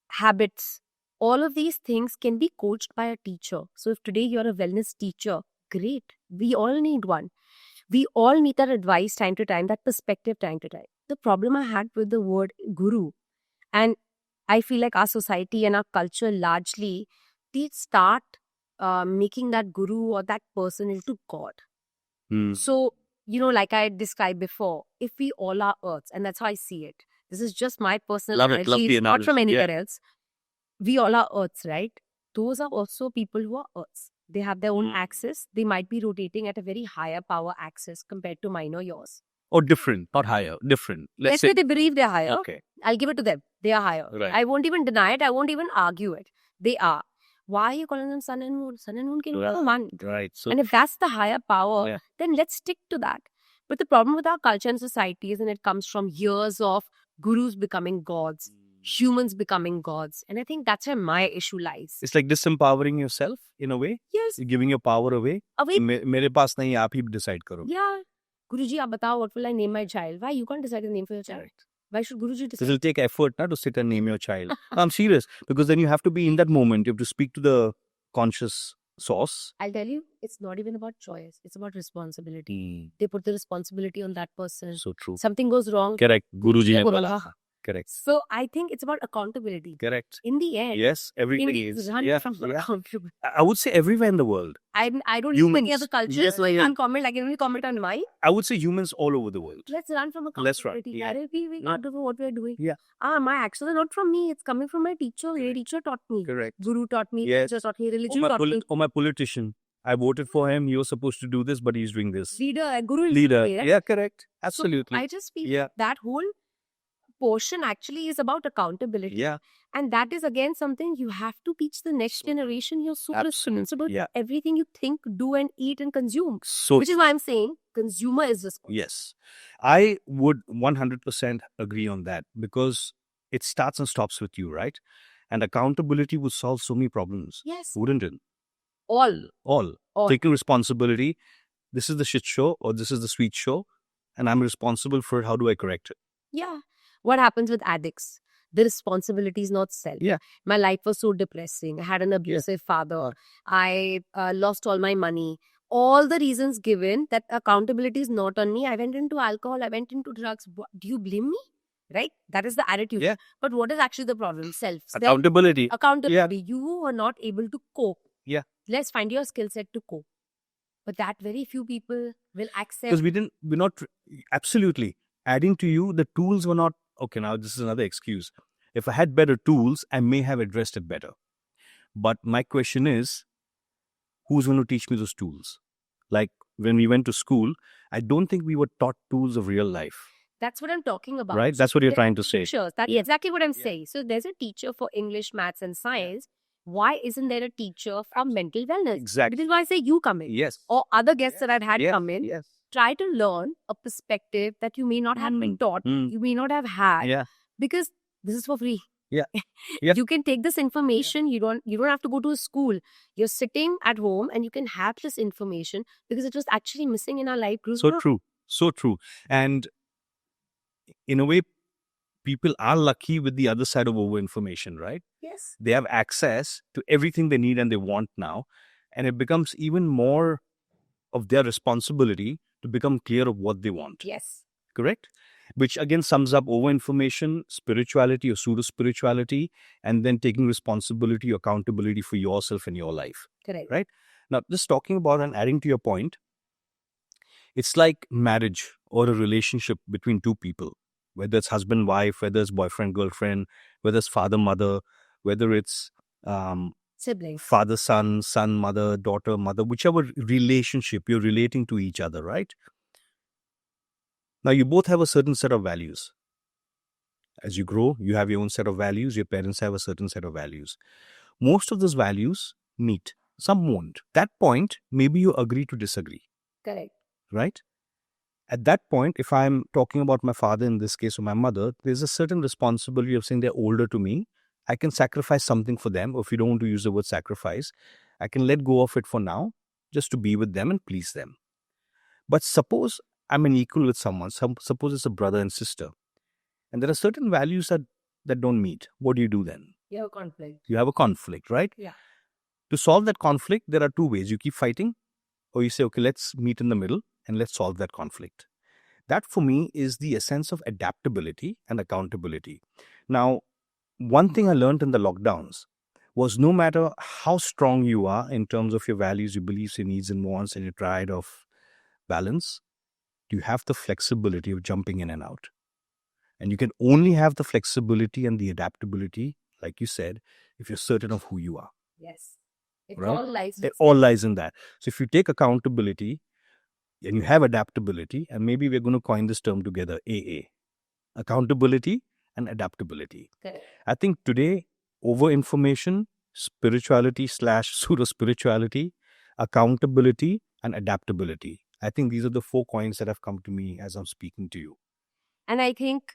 habits, all of these things can be coached by a teacher. So if today you're a wellness teacher, great. We all need one. We all need that advice time to time, that perspective time to time. The problem I had with the word guru, and I feel like our society and our culture largely, they start making that guru or that person into God. So, like I described before, if we all are earths, and that's how I see it. This is just my personal analogy, it's not from anywhere else. We all are earths, right? Those are also people who are earths. They have their own axis. They might be rotating at a very higher power axis compared to mine or yours. Or different, not higher, different. Let's say they believe they're higher. Okay. I'll give it to them. They are higher. Right. I won't even deny it. I won't even argue it. They are. Why are you calling them sun and moon? Sun and moon can be one. Right. So, and if that's the higher power, then let's stick to that. But the problem with our culture and society is, and it comes from years of gurus becoming gods, humans becoming gods. And I think that's where my issue lies. It's like disempowering yourself in a way. Yes. You're giving your power away. Mere paas nahi, aap hi decide karo. Yeah. Guruji, aap batao, what will I name my child? Why? You can't decide the name for your child. Right. Why should Guruji decide? It will take effort to sit and name your child. I'm serious. Because then you have to be in that moment. You have to speak to the conscious source. I'll tell you, it's not even about choice. It's about responsibility. They put the responsibility on that person. So true. Something goes wrong. Correct. Guruji hai bola. Correct. So I think it's about accountability. Correct. In the end. Yes, everybody is. Run from accountability. I would say everywhere in the world. I don't know any other cultures. Yes, I can comment. I can only comment on mine. I would say humans all over the world. Let's run from accountability. Let's run. Yeah. We can't do what we're doing. Yeah. My actions are not from me. It's coming from my teacher. My teacher taught me. Correct. Guru taught me. Yes. Teacher taught me. Religion taught me. Or my politician. I voted for him. He was supposed to do this, but he's doing this. Guru leader. Right? Yeah, correct. Absolutely. So I just feel that whole portion actually is about accountability. Yeah. And that is again something you have to teach the next generation. You're so responsible for everything you think, do and eat and consume. Which is why I'm saying consumer is responsible. Yes. I would 100% agree on that because it starts and stops with you, right? And accountability would solve so many problems. Yes. Wouldn't it? All. Taking responsibility. This is the shit show or this is the sweet show. And I'm responsible for it. How do I correct it? Yeah. What happens with addicts? The responsibility is not self. Yeah. My life was so depressing. I had an abusive father. I lost all my money. All the reasons given that accountability is not on me. I went into alcohol. I went into drugs. Do you blame me? Right? That is the attitude. Yeah. But what is actually the problem? Accountability. Accountability. Yeah. You are not able to cope. Yeah. Let's find your skill set to cope. But that very few people will accept. Because we're not, absolutely. Adding to you, the tools were not, okay, now this is another excuse. If I had better tools, I may have addressed it better. But my question is, who's going to teach me those tools? Like when we went to school, I don't think we were taught tools of real life. That's what I'm talking about. Right? That's what you're trying to say. Teachers. That's exactly what I'm saying. So there's a teacher for English, maths and science. Why isn't there a teacher from mental wellness? Exactly. This is why I say you come in. Yes. Or other guests that I'd had come in. Yes. Try to learn a perspective that you may not have been taught, you may not have had. Yeah. Because this is for free. Yeah. You can take this information. You don't have to go to a school. You're sitting at home and you can have this information because it was actually missing in our life group. So true. So true. And in a way, people are lucky with the other side of over-information, right? Yes. They have access to everything they need and they want now. And it becomes even more of their responsibility to become clear of what they want. Yes. Correct? Which again sums up over-information, spirituality or pseudo-spirituality, and then taking responsibility, accountability for yourself and your life. Correct. Right? Now, just talking about and adding to your point, it's like marriage or a relationship between two people, whether it's husband, wife, whether it's boyfriend, girlfriend, whether it's father, mother, whether it's siblings, father, son, mother, daughter, mother, whichever relationship you're relating to each other, right? Now, you both have a certain set of values. As you grow, you have your own set of values. Your parents have a certain set of values. Most of those values meet. Some won't. That point, maybe you agree to disagree. Correct. Right? At that point, if I'm talking about my father in this case or my mother, there's a certain responsibility of saying they're older to me. I can sacrifice something for them. Or if you don't want to use the word sacrifice, I can let go of it for now just to be with them and please them. But suppose I'm an equal with someone, suppose it's a brother and sister, and there are certain values that don't meet. What do you do then? You have a conflict. You have a conflict, right? Yeah. To solve that conflict, there are two ways. You keep fighting, or you say, okay, let's meet in the middle and let's solve that conflict. That for me is the essence of adaptability and accountability. Now, one thing I learned in the lockdowns was no matter how strong you are in terms of your values, your beliefs, your needs and wants, and your triad of balance, you have the flexibility of jumping in and out. And you can only have the flexibility and the adaptability, like you said, if you're certain of who you are. Yes. It all lies in that. So if you take accountability and you have adaptability, and maybe we're going to coin this term together, AA, accountability and adaptability. Correct. I think today, over information, spirituality / pseudo spirituality, accountability and adaptability. I think these are the 4 coins that have come to me as I'm speaking to you. And I think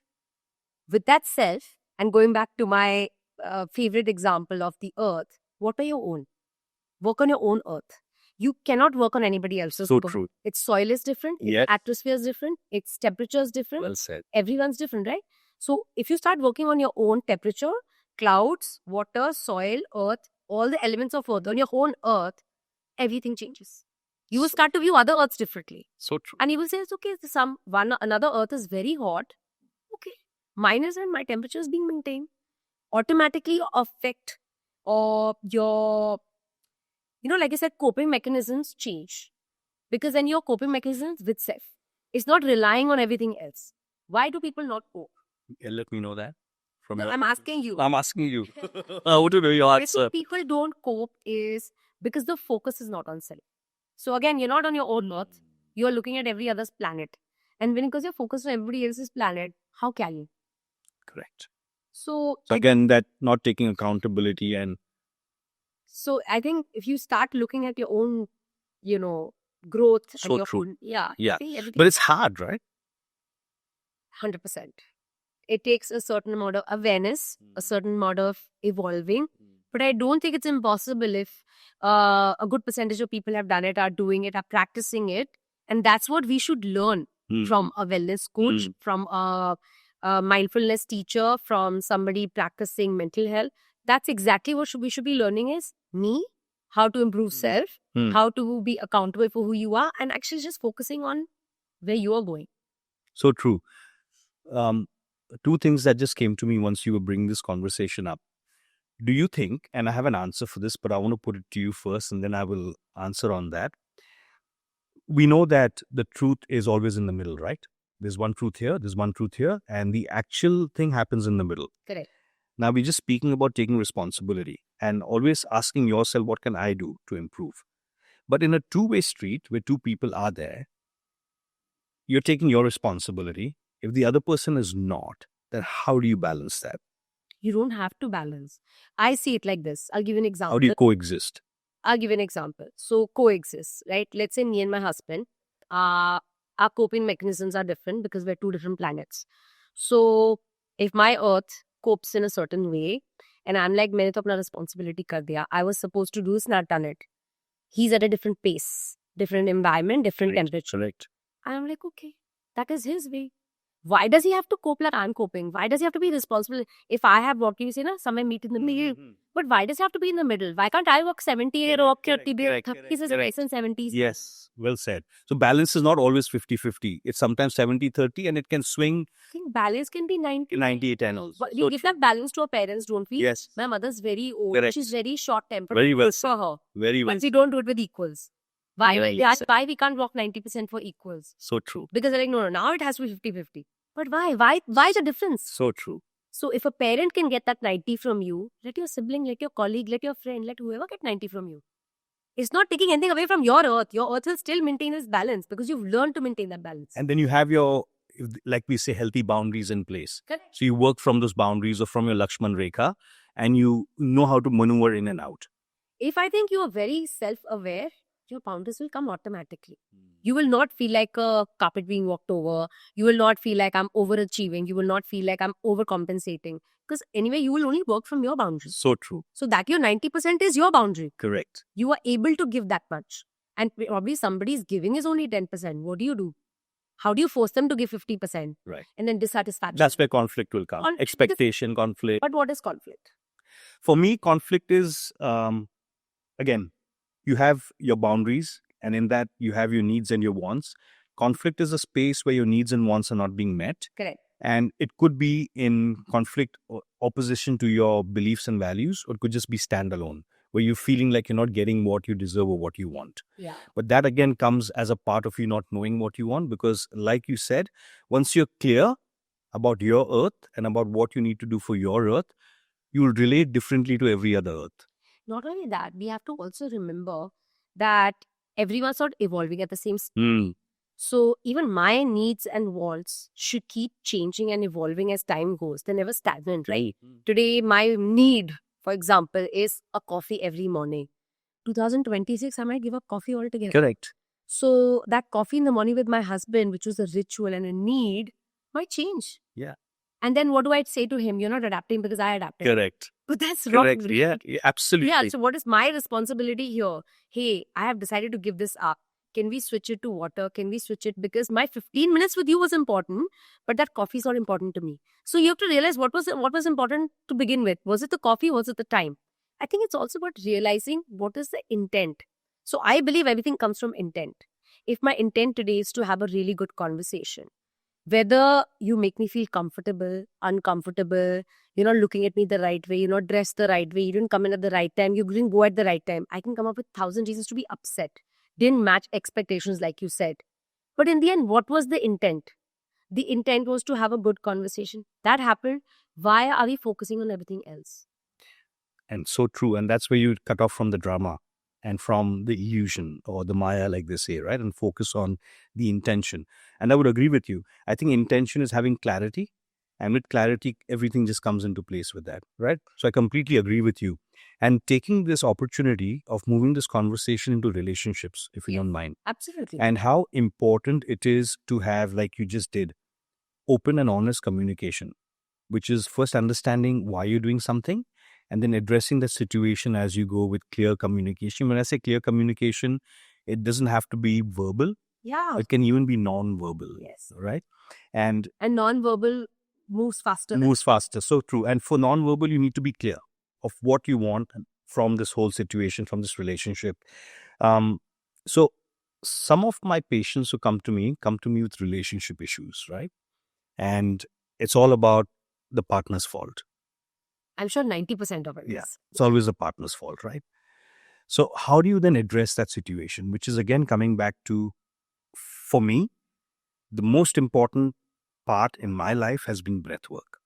with that self, and going back to my favorite example of the earth, what are your own? Work on your own earth. You cannot work on anybody else's. So true. Its soil is different. Yes. Its atmosphere is different. Its temperature is different. Well said. Everyone's different, right? So if you start working on your own temperature, clouds, water, soil, earth, all the elements of earth, on your own earth, everything changes. You will start to view other earths differently. So true. And you will say, it's okay, another earth is very hot. Okay. Mine isn't, my temperature is being maintained. Automatically affect or your, like I said, coping mechanisms change. Because then your coping mechanisms with self. It's not relying on everything else. Why do people not cope? Let me know that. I'm asking you. I'm asking you. What to do your answer? People don't cope is because the focus is not on self. So again, you're not on your own earth. You're looking at every other's planet. And because you're focused on everybody else's planet, how can you? Correct. So again, that not taking accountability and... So I think if you start looking at your own, growth. So and your true. own, yeah. But it's hard, right? 100%. It takes a certain amount of awareness, a certain amount of evolving. But I don't think it's impossible if a good percentage of people have done it, are doing it, are practicing it. And that's what we should learn from a wellness coach, from a mindfulness teacher, from somebody practicing mental health. That's exactly what we should be learning is how to improve self, how to be accountable for who you are, and actually just focusing on where you are going. So true. 2 things that just came to me once you were bringing this conversation up. Do you think, and I have an answer for this, but I want to put it to you first and then I will answer on that. We know that the truth is always in the middle, right? There's one truth here, there's one truth here, and the actual thing happens in the middle. Correct. Now, we're just speaking about taking responsibility and always asking yourself, what can I do to improve? But in a 2-way street where 2 people are there, you're taking your responsibility. If the other person is not, then how do you balance that? You don't have to balance. I see it like this. I'll give you an example. How do you coexist? I'll give you an example. So coexist, right? Let's say me and my husband, our coping mechanisms are different because we're 2 different planets. So if my earth copes in a certain way and I'm like, maine to apna responsibility kar diya. I was supposed to do this, not done it. He's at a different pace, different environment, different temperature. Correct. I'm like, okay, that is his way. Why does he have to cope like I'm coping? Why does he have to be responsible? If I have, what you say, somewhere meet in the middle. But why does he have to be in the middle? Why can't I work 70 or 30 30s and 70s? Yes, well said. So balance is not always 50-50. It's sometimes 70-30 and it can swing. I think balance can be 90-10 also. But we give that balance to our parents, don't we? Yes. My mother's very old. Correct. She's very short-tempered. Very well. For her. Very well. But we don't do it with equals. Why we can't work 90% for equals? So true. Because they're like, no, now it has to be 50-50. But why? Why the difference? So true. So if a parent can get that 90 from you, let your sibling, let your colleague, let your friend, let whoever get 90 from you. It's not taking anything away from your earth. Your earth will still maintain its balance because you've learned to maintain that balance. And then you have your, like we say, healthy boundaries in place. Correct. So you work from those boundaries or from your Lakshman Rekha and you know how to maneuver in and out. If I think you are very self-aware your boundaries will come automatically. You will not feel like a carpet being walked over. You will not feel like I'm overachieving. You will not feel like I'm overcompensating. Because anyway, you will only work from your boundaries. So true. So that your 90% is your boundary. Correct. You are able to give that much. And probably somebody's giving is only 10%. What do? How do you force them to give 50%? Right. And then dissatisfaction. That's where conflict will come. Expectation, conflict. But what is conflict? For me, conflict is, again, you have your boundaries, and in that you have your needs and your wants. Conflict is a space where your needs and wants are not being met. Correct. And it could be in conflict or opposition to your beliefs and values, or it could just be standalone, where you're feeling like you're not getting what you deserve or what you want. Yeah. But that again comes as a part of you not knowing what you want, because like you said, once you're clear about your earth and about what you need to do for your earth, you will relate differently to every other earth. Not only that, we have to also remember that everyone's not evolving at the same speed. So even my needs and wants should keep changing and evolving as time goes. They're never stagnant, right? Today, my need, for example, is a coffee every morning. 2026, I might give up coffee altogether. Correct. So that coffee in the morning with my husband, which was a ritual and a need, might change. Yeah. And then what do I say to him? You're not adapting because I adapted. Correct. But that's wrong. Correct. Yeah, absolutely. Yeah, so what is my responsibility here? Hey, I have decided to give this up. Can we switch it to water? Can we switch it? Because my 15 minutes with you was important, but that coffee is not important to me. So you have to realize what was important to begin with. Was it the coffee? Was it the time? I think it's also about realizing what is the intent. So I believe everything comes from intent. If my intent today is to have a really good conversation, whether you make me feel comfortable, uncomfortable, you're not looking at me the right way, you're not dressed the right way, you didn't come in at the right time, you didn't go at the right time, I can come up with 1,000 reasons to be upset. Didn't match expectations like you said. But in the end, what was the intent? The intent was to have a good conversation. That happened. Why are we focusing on everything else? And so true. And that's where you cut off from the drama and from the illusion or the Maya, like they say, right? And focus on the intention. And I would agree with you. I think intention is having clarity. And with clarity, everything just comes into place with that, right? So I completely agree with you. And taking this opportunity of moving this conversation into relationships, if you don't mind. Absolutely. And how important it is to have, like you just did, open and honest communication, which is first understanding why you're doing something and then addressing the situation as you go with clear communication. When I say clear communication, it doesn't have to be verbal. Yeah. It can even be non-verbal. Yes. Right? And non-verbal moves faster. Moves faster. So true. And for non-verbal, you need to be clear of what you want from this whole situation, from this relationship. So some of my patients who come to me with relationship issues, right? And it's all about the partner's fault. I'm sure 90% of it is. Yeah, it's always the partner's fault, right? So how do you then address that situation? Which is again coming back to, for me, the most important part in my life has been breath work.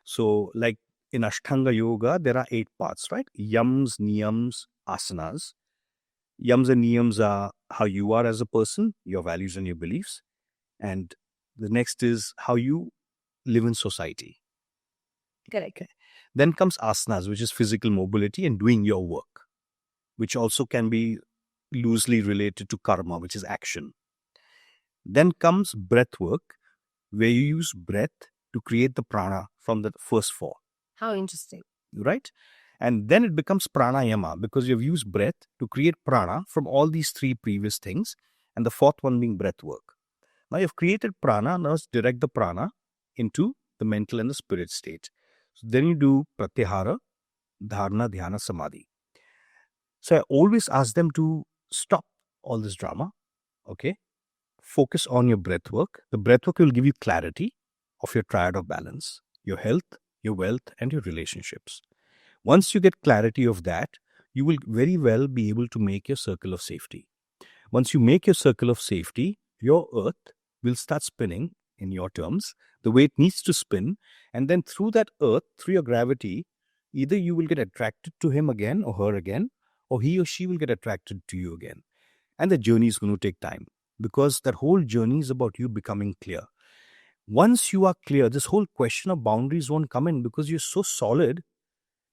So like in Ashtanga Yoga, there are 8 parts, right? Yams, niyams, asanas. Yams and niyams are how you are as a person, your values and your beliefs. And the next is how you live in society. Correct. Okay. Then comes asanas, which is physical mobility and doing your work, which also can be loosely related to karma, which is action. Then comes breath work, where you use breath to create the prana from the first 4. How interesting. Right? And then it becomes pranayama, because you've used breath to create prana from all these 3 previous things, and the 4th one being breath work. Now you've created prana, now let's direct the prana into the mental and the spirit state. So then you do pratyahara, dharana, dhyana, samadhi. So I always ask them to stop all this drama, okay? Focus on your breath work. The breath work will give you clarity of your triad of balance, your health, your wealth, and your relationships. Once you get clarity of that, you will very well be able to make your circle of safety. Once you make your circle of safety, your earth will start spinning, in your terms, the way it needs to spin. And then through that earth, through your gravity, either you will get attracted to him again or her again, or he or she will get attracted to you again. And the journey is going to take time, because that whole journey is about you becoming clear. Once you are clear, this whole question of boundaries won't come in, because you're so solid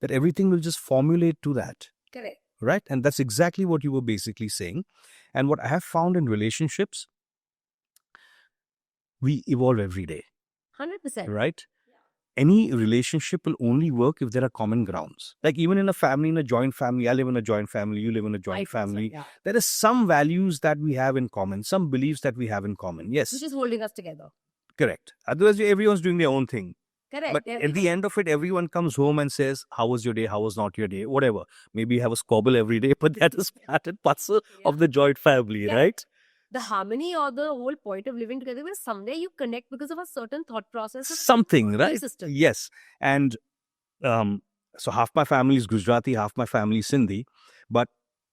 that everything will just formulate to that. Correct. right? And that's exactly what you were basically saying. And what I have found in relationships, we evolve every day. 100%. Right? Any relationship will only work if there are common grounds. Like even in a family, in a joint family, I live in a joint family, you live in a joint family. There is some values that we have in common, some beliefs that we have in common. Yes. Which is holding us together. Correct. Otherwise, everyone's doing their own thing. Correct. But at the end of it, everyone comes home and says, how was your day? How was not your day? Whatever. Maybe you have a squabble every day, but that is part and parcel of the joint family, right? The harmony or the whole point of living together is someday you connect because of a certain thought process. Something, right? System. Yes. And so half my family is Gujarati, half my family is Sindhi.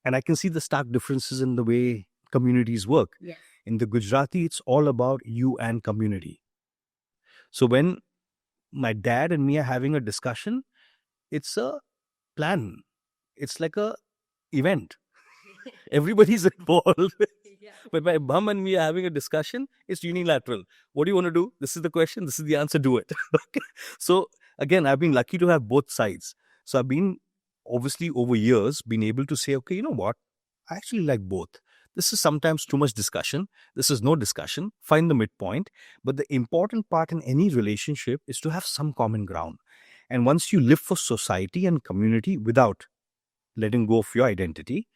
And I can see the stark differences in the way communities work. Yes. In the Gujarati, it's all about you and community. So when my dad and me are having a discussion, it's a plan. It's like a event. Everybody's involved. When my mom and me are having a discussion, it's unilateral. What do you want to do? This is the question. This is the answer. Do it. Okay. So again, I've been lucky to have both sides. So I've been, obviously over years, been able to say, okay, you know what? I actually like both. This is sometimes too much discussion. This is no discussion. Find the midpoint. But the important part in any relationship is to have some common ground. And once you live for society and community without letting go of your identity,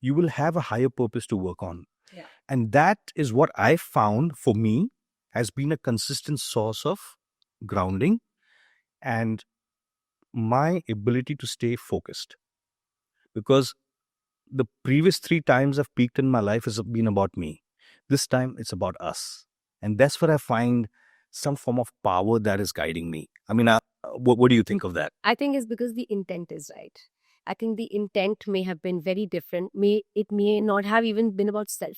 you will have a higher purpose to work on. Yeah. And that is what I found for me has been a consistent source of grounding and my ability to stay focused. Because the previous 3 times I've peaked in my life has been about me. This time it's about us. And that's where I find some form of power that is guiding me. I mean, what do you think of that? I think it's because the intent is right. I think the intent may have been very different. It may not have even been about self.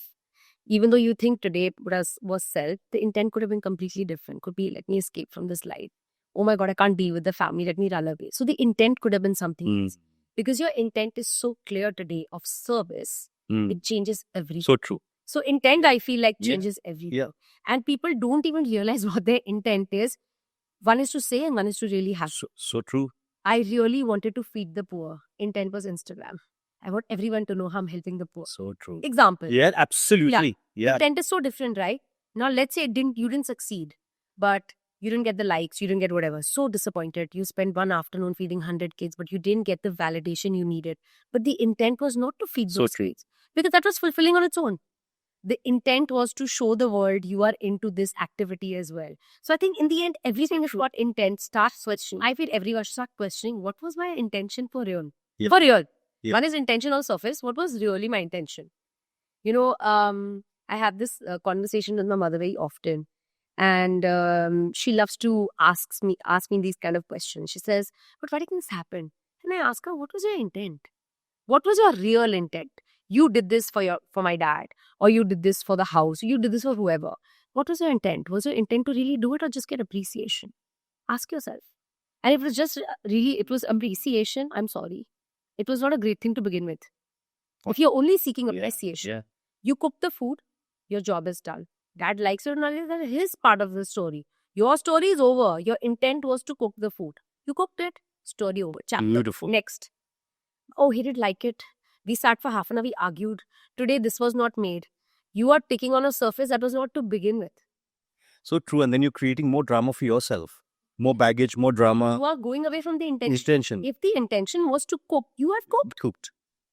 Even though you think today was self, the intent could have been completely different. Could be, let me escape from this life. Oh my God, I can't deal with the family. Let me run away. So the intent could have been something else. Because your intent is so clear today of service, it changes everything. So true. So intent, I feel like, changes everything. Yeah. And people don't even realize what their intent is. One is to say and one is to really have. So true. I really wanted to feed the poor. Intent was Instagram. I want everyone to know how I'm helping the poor. So true. Example. Yeah, absolutely. Yeah. Intent is so different, right? Now, let's say you didn't succeed, but you didn't get the likes, you didn't get whatever. So disappointed. You spent one afternoon feeding 100 kids, but you didn't get the validation you needed. But the intent was not to feed those kids because that was fulfilling on its own. The intent was to show the world you are into this activity as well. So I think in the end, everything is what intent starts questioning. I feel everyone start questioning, what was my intention for real? Yep. For real. Yep. One is intention on surface. What was really my intention? You know, I have this conversation with my mother very often. And she loves to ask me these kind of questions. She says, but why did this happen? And I ask her, what was your intent? What was your real intent? You did this for my dad, or you did this for the house, you did this for whoever. What was your intent? Was your intent to really do it or just get appreciation? Ask yourself. And if it was just it was appreciation, I'm sorry. It was not a great thing to begin with. If you're only seeking appreciation, you cook the food, your job is done. Dad likes it or not, that is his part of the story. Your story is over. Your intent was to cook the food. You cooked it, story over. Chapter. Beautiful. Next. Oh, he didn't like it. We sat for half an hour, we argued. Today, this was not made. You are taking on a surface that was not to begin with. So true. And then you're creating more drama for yourself. More baggage, more drama. You are going away from the intention. If the intention was to cook, you have cooked.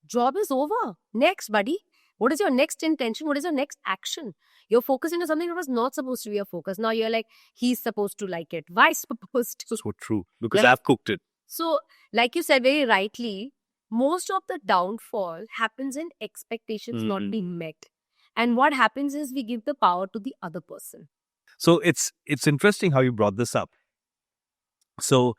Job is over. Next, buddy. What is your next intention? What is your next action? You're focusing on something that was not supposed to be your focus. Now you're like, he's supposed to like it. Why supposed to? So true. Because I've cooked it. So, like you said very rightly, most of the downfall happens in expectations not being met. And what happens is we give the power to the other person. So it's interesting how you brought this up. So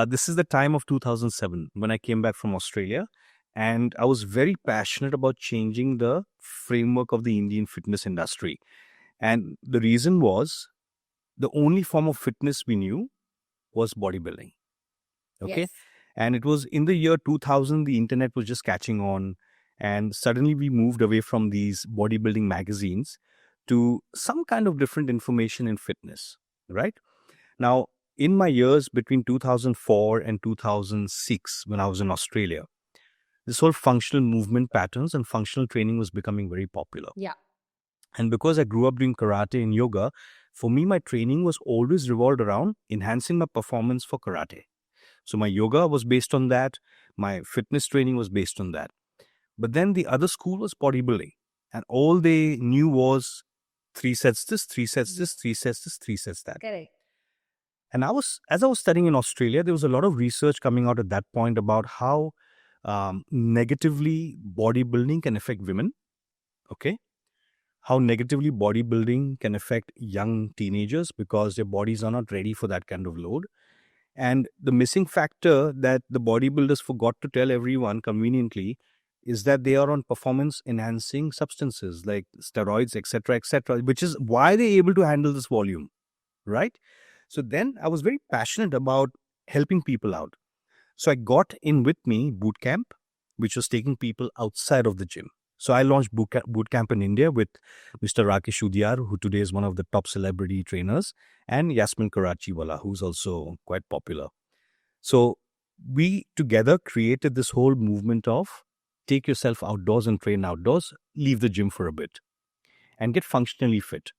this is the time of 2007 when I came back from Australia. And I was very passionate about changing the framework of the Indian fitness industry. And the reason was the only form of fitness we knew was bodybuilding. Okay. Yes. And it was in the year 2000, the internet was just catching on. And suddenly we moved away from these bodybuilding magazines to some kind of different information in fitness, right? Now, in my years between 2004 and 2006, when I was in Australia, this whole functional movement patterns and functional training was becoming very popular. Yeah. And because I grew up doing karate and yoga, for me, my training was always revolved around enhancing my performance for karate. So my yoga was based on that. My fitness training was based on that. But then the other school was bodybuilding. And all they knew was 3 sets this, 3 sets this, 3 sets this, 3 sets that. Correct. And as I was studying in Australia, there was a lot of research coming out at that point about how negatively bodybuilding can affect women. Okay. How negatively bodybuilding can affect young teenagers because their bodies are not ready for that kind of load. And the missing factor that the bodybuilders forgot to tell everyone conveniently is that they are on performance enhancing substances like steroids, etc., which is why they're able to handle this volume, right? So then I was very passionate about helping people out. So I got in with me boot camp, which was taking people outside of the gym. So I launched boot camp in India with Mr. Rakesh Udyar, who today is one of the top celebrity trainers, and Yasmin Karachiwala, who's also quite popular. So we together created this whole movement of take yourself outdoors and train outdoors, leave the gym for a bit, and get functionally fit.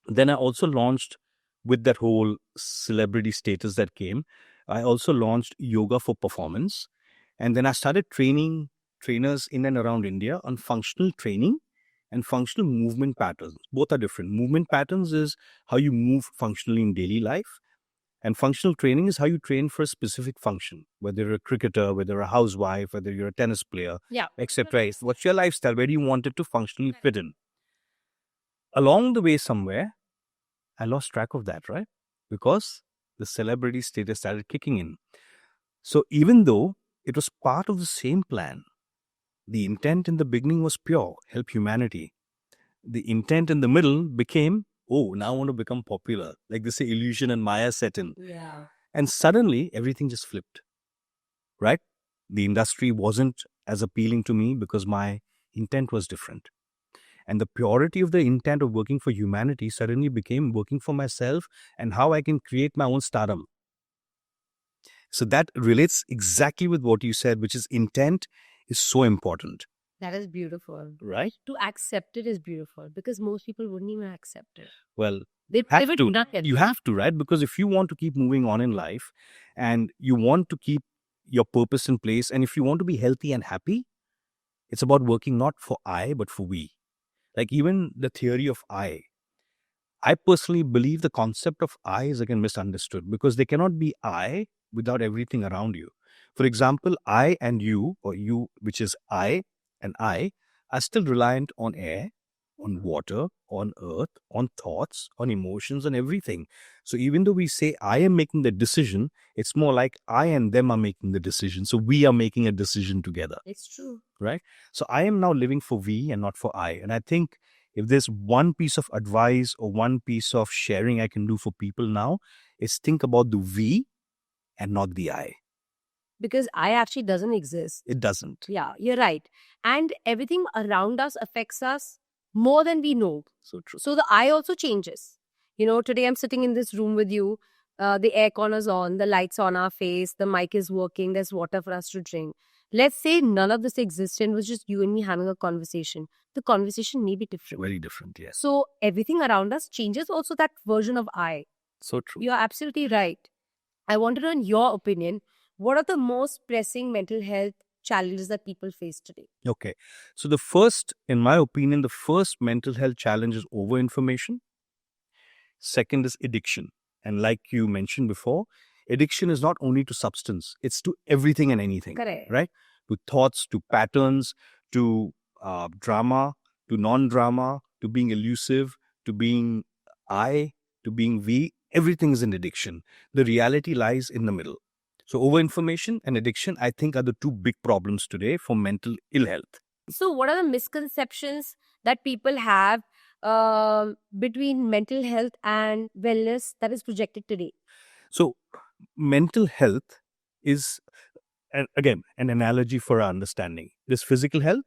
Then I also launched, with that whole celebrity status that came, I also launched yoga for performance. And then I started training trainers in and around India on functional training and functional movement patterns. Both are different. Movement patterns is how you move functionally in daily life. And functional training is how you train for a specific function, whether you're a cricketer, whether you're a housewife, whether you're a tennis player, etc. What's your lifestyle? Where do you want it to functionally fit in? Along the way somewhere, I lost track of that, right? Because the celebrity status started kicking in. So even though it was part of the same plan, the intent in the beginning was pure, help humanity. The intent in the middle became, oh, now I want to become popular. Like they say, illusion and Maya set in. Yeah. And suddenly everything just flipped, right? The industry wasn't as appealing to me because my intent was different. And the purity of the intent of working for humanity suddenly became working for myself and how I can create my own stardom. So that relates exactly with what you said, which is intent is so important. That is beautiful. Right? To accept it is beautiful because most people wouldn't even accept it. Well, they have to. You have to, right? Because if you want to keep moving on in life and you want to keep your purpose in place, and if you want to be healthy and happy, it's about working not for I, but for we. Like even the theory of I personally believe the concept of I is again misunderstood because there cannot be I without everything around you. For example, I and you, or you, which is I and I, are still reliant on air, on water, on earth, on thoughts, on emotions, and everything. So even though we say I am making the decision, it's more like I and them are making the decision. So we are making a decision together. It's true. Right? So I am now living for we and not for I. And I think if there's one piece of advice or one piece of sharing I can do for people now, is think about the we and not the I. Because I actually doesn't exist. It doesn't. Yeah, you're right. And everything around us affects us more than we know. So true. So the I also changes. You know, today I'm sitting in this room with you. The aircon is on, the lights on our face, the mic is working, there's water for us to drink. Let's say none of this existed, was just you and me having a conversation. The conversation may be different. Very different, yes. So everything around us changes also that version of I. So true. You're absolutely right. I want to know your opinion. What are the most pressing mental health challenges that people face today? Okay. So the first, in my opinion, the first mental health challenge is over-information. Second is addiction. And like you mentioned before, addiction is not only to substance, it's to everything and anything. Correct. Right? To thoughts, to patterns, to drama, to non-drama, to being elusive, to being I, to being we. Everything is an addiction. The reality lies in the middle. So over-information and addiction, I think, are the two big problems today for mental ill health. So what are the misconceptions that people have between mental health and wellness that is projected today? So mental health is, again, an analogy for our understanding. This physical health,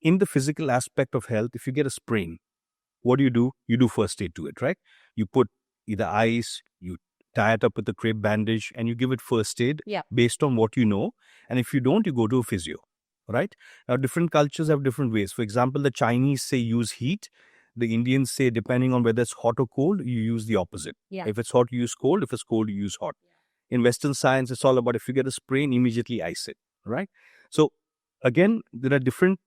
in the physical aspect of health, if you get a sprain, what do? You do first aid to it, right? You put either ice, you tie it up with a crepe bandage, and you give it first aid Yeah. based on what you know. And if you don't, you go to a physio, right? Now, different cultures have different ways. For example, the Chinese say use heat. The Indians say, depending on whether it's hot or cold, you use the opposite. Yeah. If it's hot, you use cold. If it's cold, you use hot. In Western science, it's all about if you get a sprain, immediately ice it, right? So, again, there are different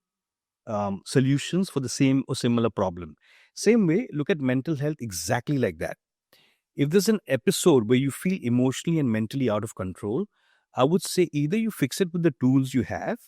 solutions for the same or similar problem. Same way, look at mental health exactly like that. If there's an episode where you feel emotionally and mentally out of control, I would say either you fix it with the tools you have,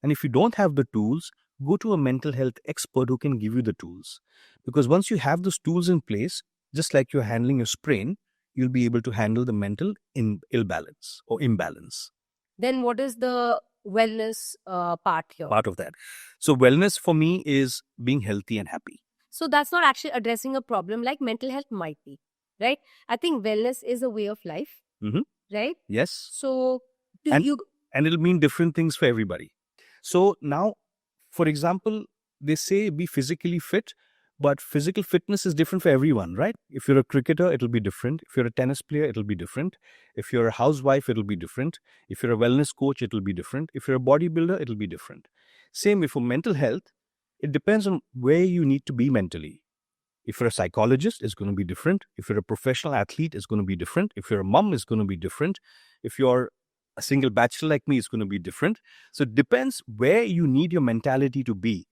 and if you don't have the tools, go to a mental health expert who can give you the tools. Because once you have those tools in place, just like you're handling your sprain, you'll be able to handle the mental ill balance or imbalance. Then what is the wellness part here? Part of that. So wellness for me is being healthy and happy. So that's not actually addressing a problem like mental health might be, right? I think wellness is a way of life, right? Yes. So and it'll mean different things for everybody. So now, for example, they say be physically fit, but physical fitness is different for everyone, right? If you're a cricketer, it'll be different. If you're a tennis player, it'll be different. If you're a housewife, it'll be different. If you're a wellness coach, it'll be different. If you're a bodybuilder, it'll be different. Same way for mental health, it depends on where you need to be mentally. If you're a psychologist, it's going to be different. If you're a professional athlete, it's going to be different. If you're a mom, it's going to be different. If you're a single bachelor like me, it's going to be different. So it depends where you need your mentality to be.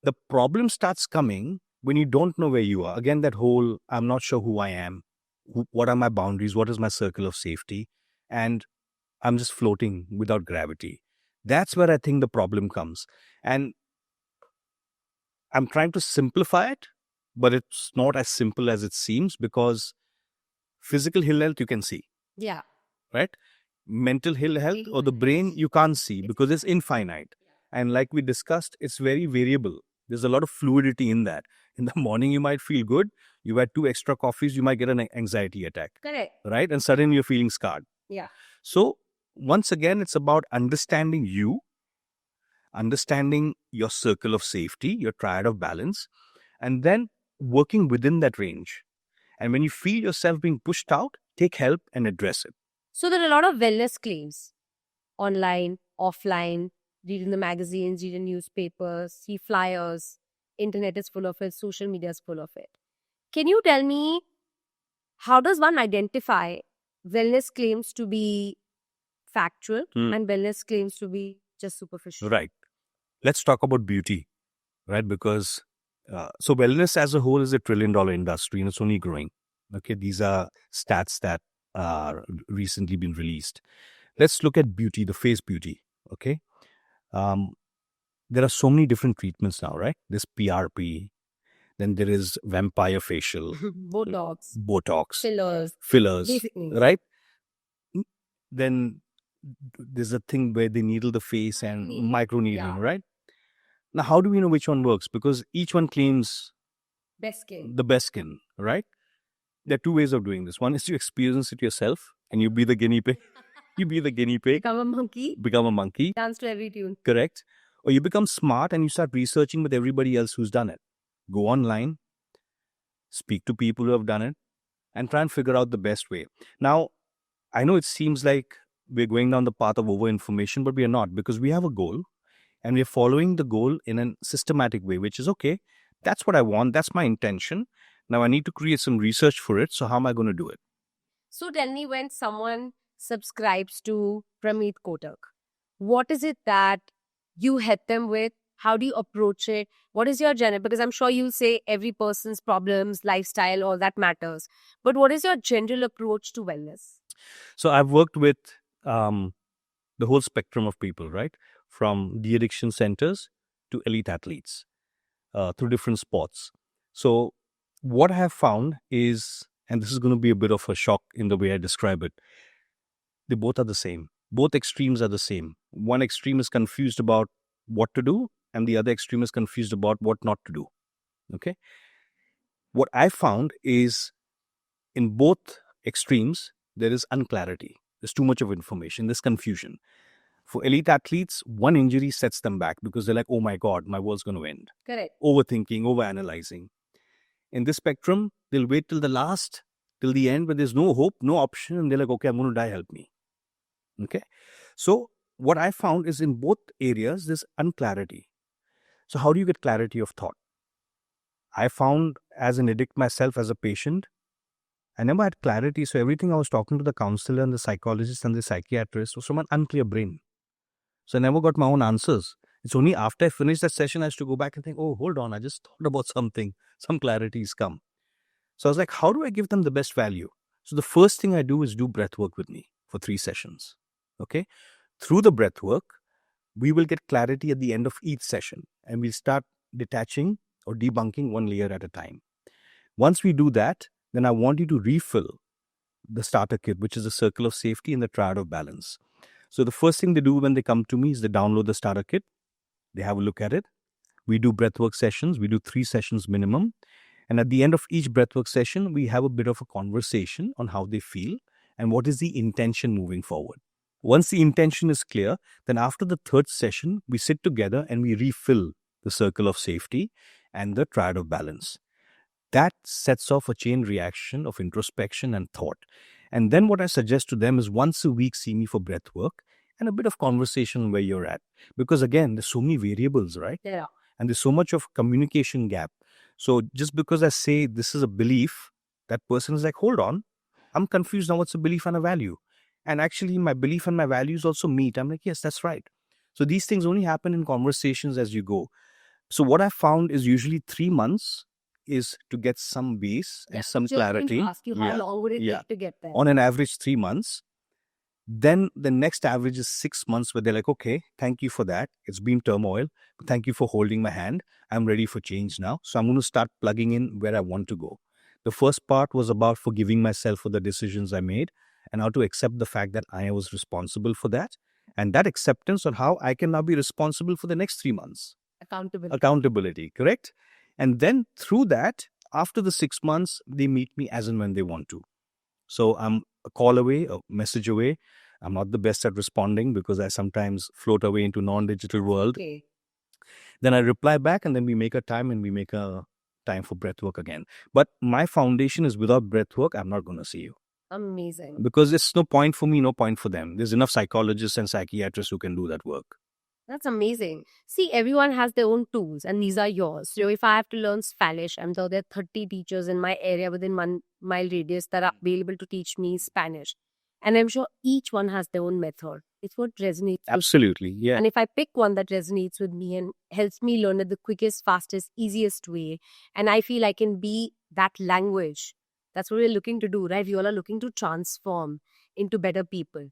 The problem starts coming when you don't know where you are. Again, that whole, I'm not sure who I am. What are my boundaries? What is my circle of safety? And I'm just floating without gravity. That's where I think the problem comes. And I'm trying to simplify it, but it's not as simple as it seems, because physical ill health you can see. Yeah. Right? Mental ill health or the brain you can't see because it's infinite. And like we discussed, it's very variable. There's a lot of fluidity in that. In the morning, you might feel good. You had 2 extra coffees, you might get an anxiety attack. Correct. Right? And suddenly you're feeling scarred. Yeah. So once again, it's about understanding you, understanding your circle of safety, your triad of balance, and then working within that range. And when you feel yourself being pushed out, take help and address it. So there are a lot of wellness claims online, offline, reading the magazines, reading newspapers, see flyers, internet is full of it, social media is full of it. Can you tell me, how does one identify wellness claims to be factual and wellness claims to be just superficial? Right. Let's talk about beauty, right? Because so wellness as a whole is a $1 trillion industry and it's only growing. Okay, these are stats that are recently been released. Let's look at beauty, the face beauty. Okay, there are so many different treatments now, right? There's PRP, then there is vampire facial, Botox, fillers, basically. Right? Then there's a thing where they needle the face and micro needling, right? Now, how do we know which one works? Because each one claims the best skin, right? There are 2 ways of doing this. One is you experience it yourself and you be the guinea pig. You be the guinea pig. Become a monkey. Dance to every tune. Correct. Or you become smart and you start researching with everybody else who's done it. Go online, speak to people who have done it, and try and figure out the best way. Now, I know it seems like we're going down the path of over-information, but we are not, because we have a goal and we're following the goal in a systematic way, which is, okay, that's what I want. That's my intention. Now I need to create some research for it. So how am I going to do it? So tell me, when someone subscribes to Prameet Kotak, what is it that you help them with? How do you approach it? What is your general? Because I'm sure you'll say every person's problems, lifestyle, all that matters. But what is your general approach to wellness? So I've worked with the whole spectrum of people, right? From de-addiction centers to elite athletes through different sports. So what I have found is, and this is going to be a bit of a shock in the way I describe it, they both are the same. Both extremes are the same. One extreme is confused about what to do, and the other extreme is confused about what not to do. Okay? What I found is, in both extremes, there is unclarity. There's too much of information. There's confusion. For elite athletes, one injury sets them back because they're like, oh my God, my world's going to end. Correct. Overthinking, overanalyzing. In this spectrum, they'll wait till the last till the end, but there's no hope, no option, and they're like, okay, I'm going to die, help me. Okay. So what I found is in both areas, there's unclarity. So how do you get clarity of thought? I found as an addict myself, as a patient, I never had clarity. So everything I was talking to the counselor and the psychologist and the psychiatrist was from an unclear brain. So I never got my own answers. It's only after I finished that session I used to go back and think, oh, hold on, I just thought about something. Some clarity's come. So I was like, how do I give them the best value? So the first thing I do is do breath work with me for 3 sessions. Okay. Through the breath work, we will get clarity at the end of each session and we'll start detaching or debunking one layer at a time. Once we do that, then I want you to refill the starter kit, which is the circle of safety and the triad of balance. So the first thing they do when they come to me is they download the starter kit. They have a look at it. We do breathwork sessions. We do 3 sessions minimum. And at the end of each breathwork session, we have a bit of a conversation on how they feel and what is the intention moving forward. Once the intention is clear, then after the 3rd session, we sit together and we refill the circle of safety and the triad of balance. That sets off a chain reaction of introspection and thought. And then what I suggest to them is once a week, see me for breath work and a bit of conversation where you're at. Because again, there's so many variables, right? Yeah. And there's so much of communication gap. So just because I say this is a belief, that person is like, hold on, I'm confused now. What's a belief and a value? And actually, my belief and my values also meet. I'm like, yes, that's right. So these things only happen in conversations as you go. So what I found is usually 3 months is to get some base and some clarity. To ask you how long would it take to get there? On an average 3 months. Then the next average is 6 months where they're like, okay, thank you for that. It's been turmoil. Thank you for holding my hand. I'm ready for change now. So I'm going to start plugging in where I want to go. The first part was about forgiving myself for the decisions I made and how to accept the fact that I was responsible for that. And that acceptance on how I can now be responsible for the next 3 months. Accountability, correct? And then through that, after the 6 months, they meet me as and when they want to. So I'm a call away, a message away. I'm not the best at responding because I sometimes float away into non-digital world. Okay. Then I reply back and then we make a time and we make a time for breathwork again. But my foundation is without breathwork, I'm not going to see you. Amazing. Because it's no point for me, no point for them. There's enough psychologists and psychiatrists who can do that work. That's amazing. See, everyone has their own tools and these are yours. So if I have to learn Spanish, I'm sure there are 30 teachers in my area within 1 mile radius that are available to teach me Spanish. And I'm sure each one has their own method. It's what resonates. Absolutely, yeah. And if I pick one that resonates with me and helps me learn it the quickest, fastest, easiest way, and I feel I can be that language, that's what we're looking to do, right? We all are looking to transform into better people.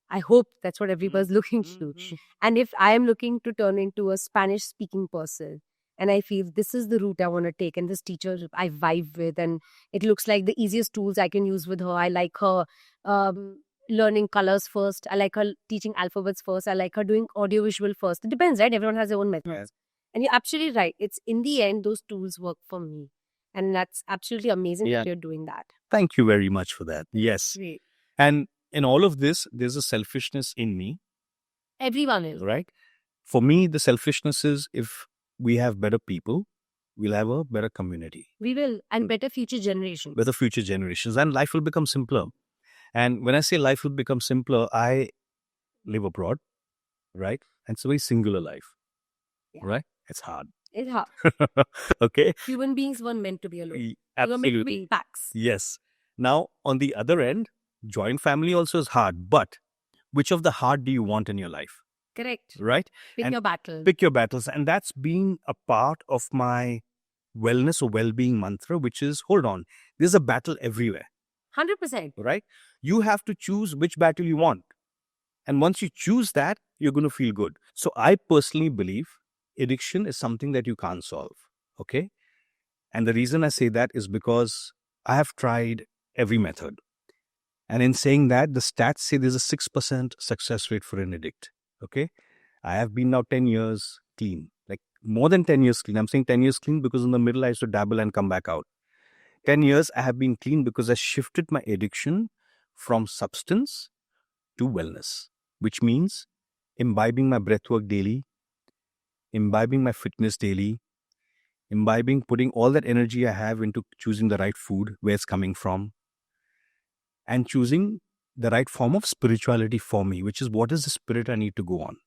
I hope that's what everybody's looking to do. And if I am looking to turn into a Spanish speaking person and I feel this is the route I want to take and this teacher I vibe with and it looks like the easiest tools I can use with her. I like her learning colors first. I like her teaching alphabets first. I like her doing audiovisual first. It depends, right? Everyone has their own methods. Yes. And you're absolutely right. It's in the end, those tools work for me. And that's absolutely amazing that you're doing that. Thank you very much for that. Yes. Great. And in all of this, there's a selfishness in me. Everyone is. Right? For me, the selfishness is if we have better people, we'll have a better community. We will. And better future generations. Better future generations. And life will become simpler. And when I say life will become simpler, I live abroad, right? And it's a very singular life, right? It's hard. It's hard. Okay? Human beings weren't meant to be alone. Absolutely. They were meant to be packs. Yes. Now, on the other end, joint family also is hard. But which of the hard do you want in your life? Correct. Right? Pick your battles. Pick your battles. And that's been a part of my wellness or well-being mantra, which is, hold on, there's a battle everywhere. 100%. Right? You have to choose which battle you want. And once you choose that, you're going to feel good. So I personally believe addiction is something that you can't solve. Okay? And the reason I say that is because I have tried every method. And in saying that, the stats say there's a 6% success rate for an addict. Okay? I have been now 10 years clean. Like more than 10 years clean. I'm saying 10 years clean because in the middle I used to dabble and come back out. 10 years I have been clean because I shifted my addiction from substance to wellness, which means imbibing my breathwork daily, imbibing my fitness daily, putting all that energy I have into choosing the right food, where it's coming from, and choosing the right form of spirituality for me, which is what is the spirit I need to go on.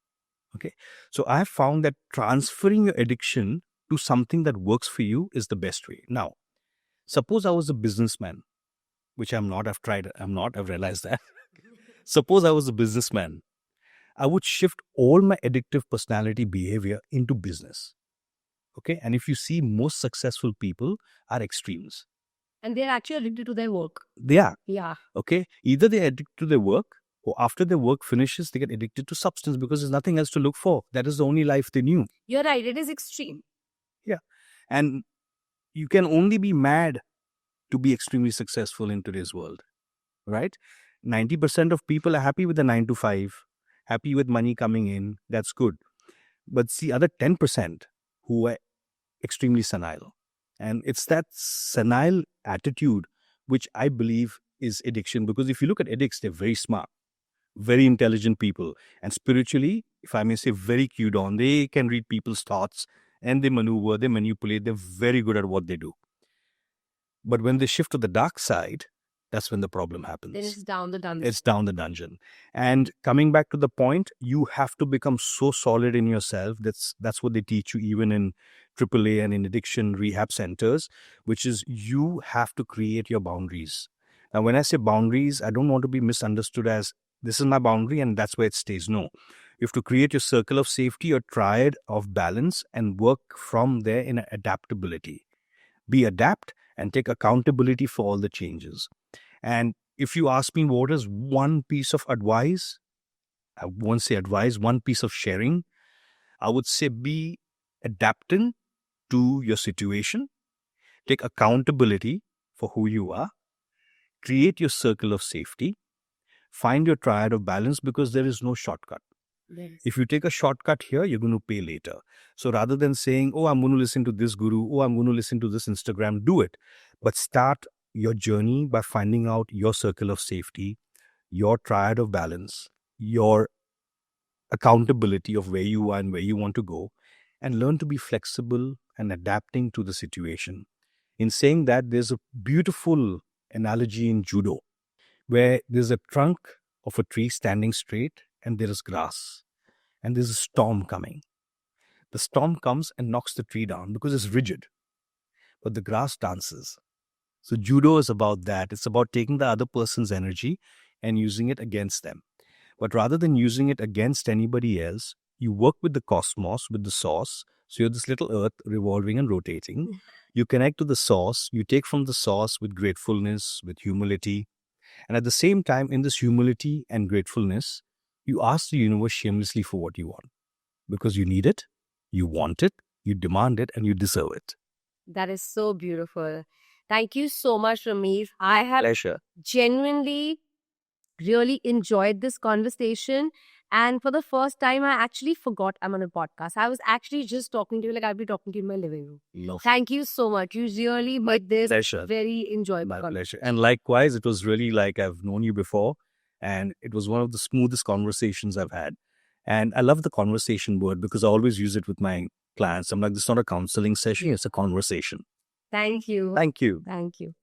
Okay. So I have found that transferring your addiction to something that works for you is the best way. Now, suppose I was a businessman, which I'm not. I've realized that. Suppose I was a businessman, I would shift all my addictive personality behavior into business. Okay. And if you see, most successful people are extremes. And they're actually addicted to their work. They are. Yeah. Okay. Either they're addicted to their work, or after their work finishes, they get addicted to substance because there's nothing else to look for. That is the only life they knew. You're right. It is extreme. Yeah. And you can only be mad to be extremely successful in today's world, right? 90% of people are happy with the 9 to 5, happy with money coming in. That's good. But see, other 10% who are extremely senile. And it's that senile attitude which I believe is addiction. Because if you look at addicts, they're very smart, very intelligent people. And spiritually, if I may say, very cued on. They can read people's thoughts and they maneuver, they manipulate. They're very good at what they do. But when they shift to the dark side, that's when the problem happens. Then it's down the dungeon. It's down the dungeon. And coming back to the point, you have to become so solid in yourself. That's what they teach you even in AAA and in addiction rehab centers, which is you have to create your boundaries. Now, when I say boundaries, I don't want to be misunderstood as this is my boundary and that's where it stays. No. You have to create your circle of safety, your triad of balance, and work from there in adaptability. Be adapt and take accountability for all the changes. And if you ask me what is one piece of advice, I won't say advice, one piece of sharing, I would say be adapting to your situation, take accountability for who you are, create your circle of safety, find your triad of balance, because there is no shortcut. Yes. If you take a shortcut here, you're going to pay later. So rather than saying, oh, I'm going to listen to this guru, oh, I'm going to listen to this Instagram, do it. But start your journey by finding out your circle of safety, your triad of balance, your accountability of where you are and where you want to go, and learn to be flexible and adapting to the situation. In saying that, there's a beautiful analogy in judo where there's a trunk of a tree standing straight and there is grass and there's a storm coming. The storm comes and knocks the tree down because it's rigid, but the grass dances. So judo is about that. It's about taking the other person's energy and using it against them. But rather than using it against anybody else, you work with the cosmos, with the source. So you're this little earth revolving and rotating. You connect to the source. You take from the source with gratefulness, with humility. And at the same time, in this humility and gratefulness, you ask the universe shamelessly for what you want. Because you need it, you want it, you demand it, and you deserve it. That is so beautiful. Thank you so much, Prameet. I have Pleasure. Genuinely really enjoyed this conversation. And for the first time, I actually forgot I'm on a podcast. I was actually just talking to you like I'll be talking to you in my living room. Love. Thank you so much. You really made this Pleasure. very enjoyable. My pleasure. And likewise, it was really like I've known you before. And it was one of the smoothest conversations I've had. And I love the conversation word because I always use it with my clients. I'm like, this is not a counseling session, it's a conversation. Thank you. Thank you. Thank you.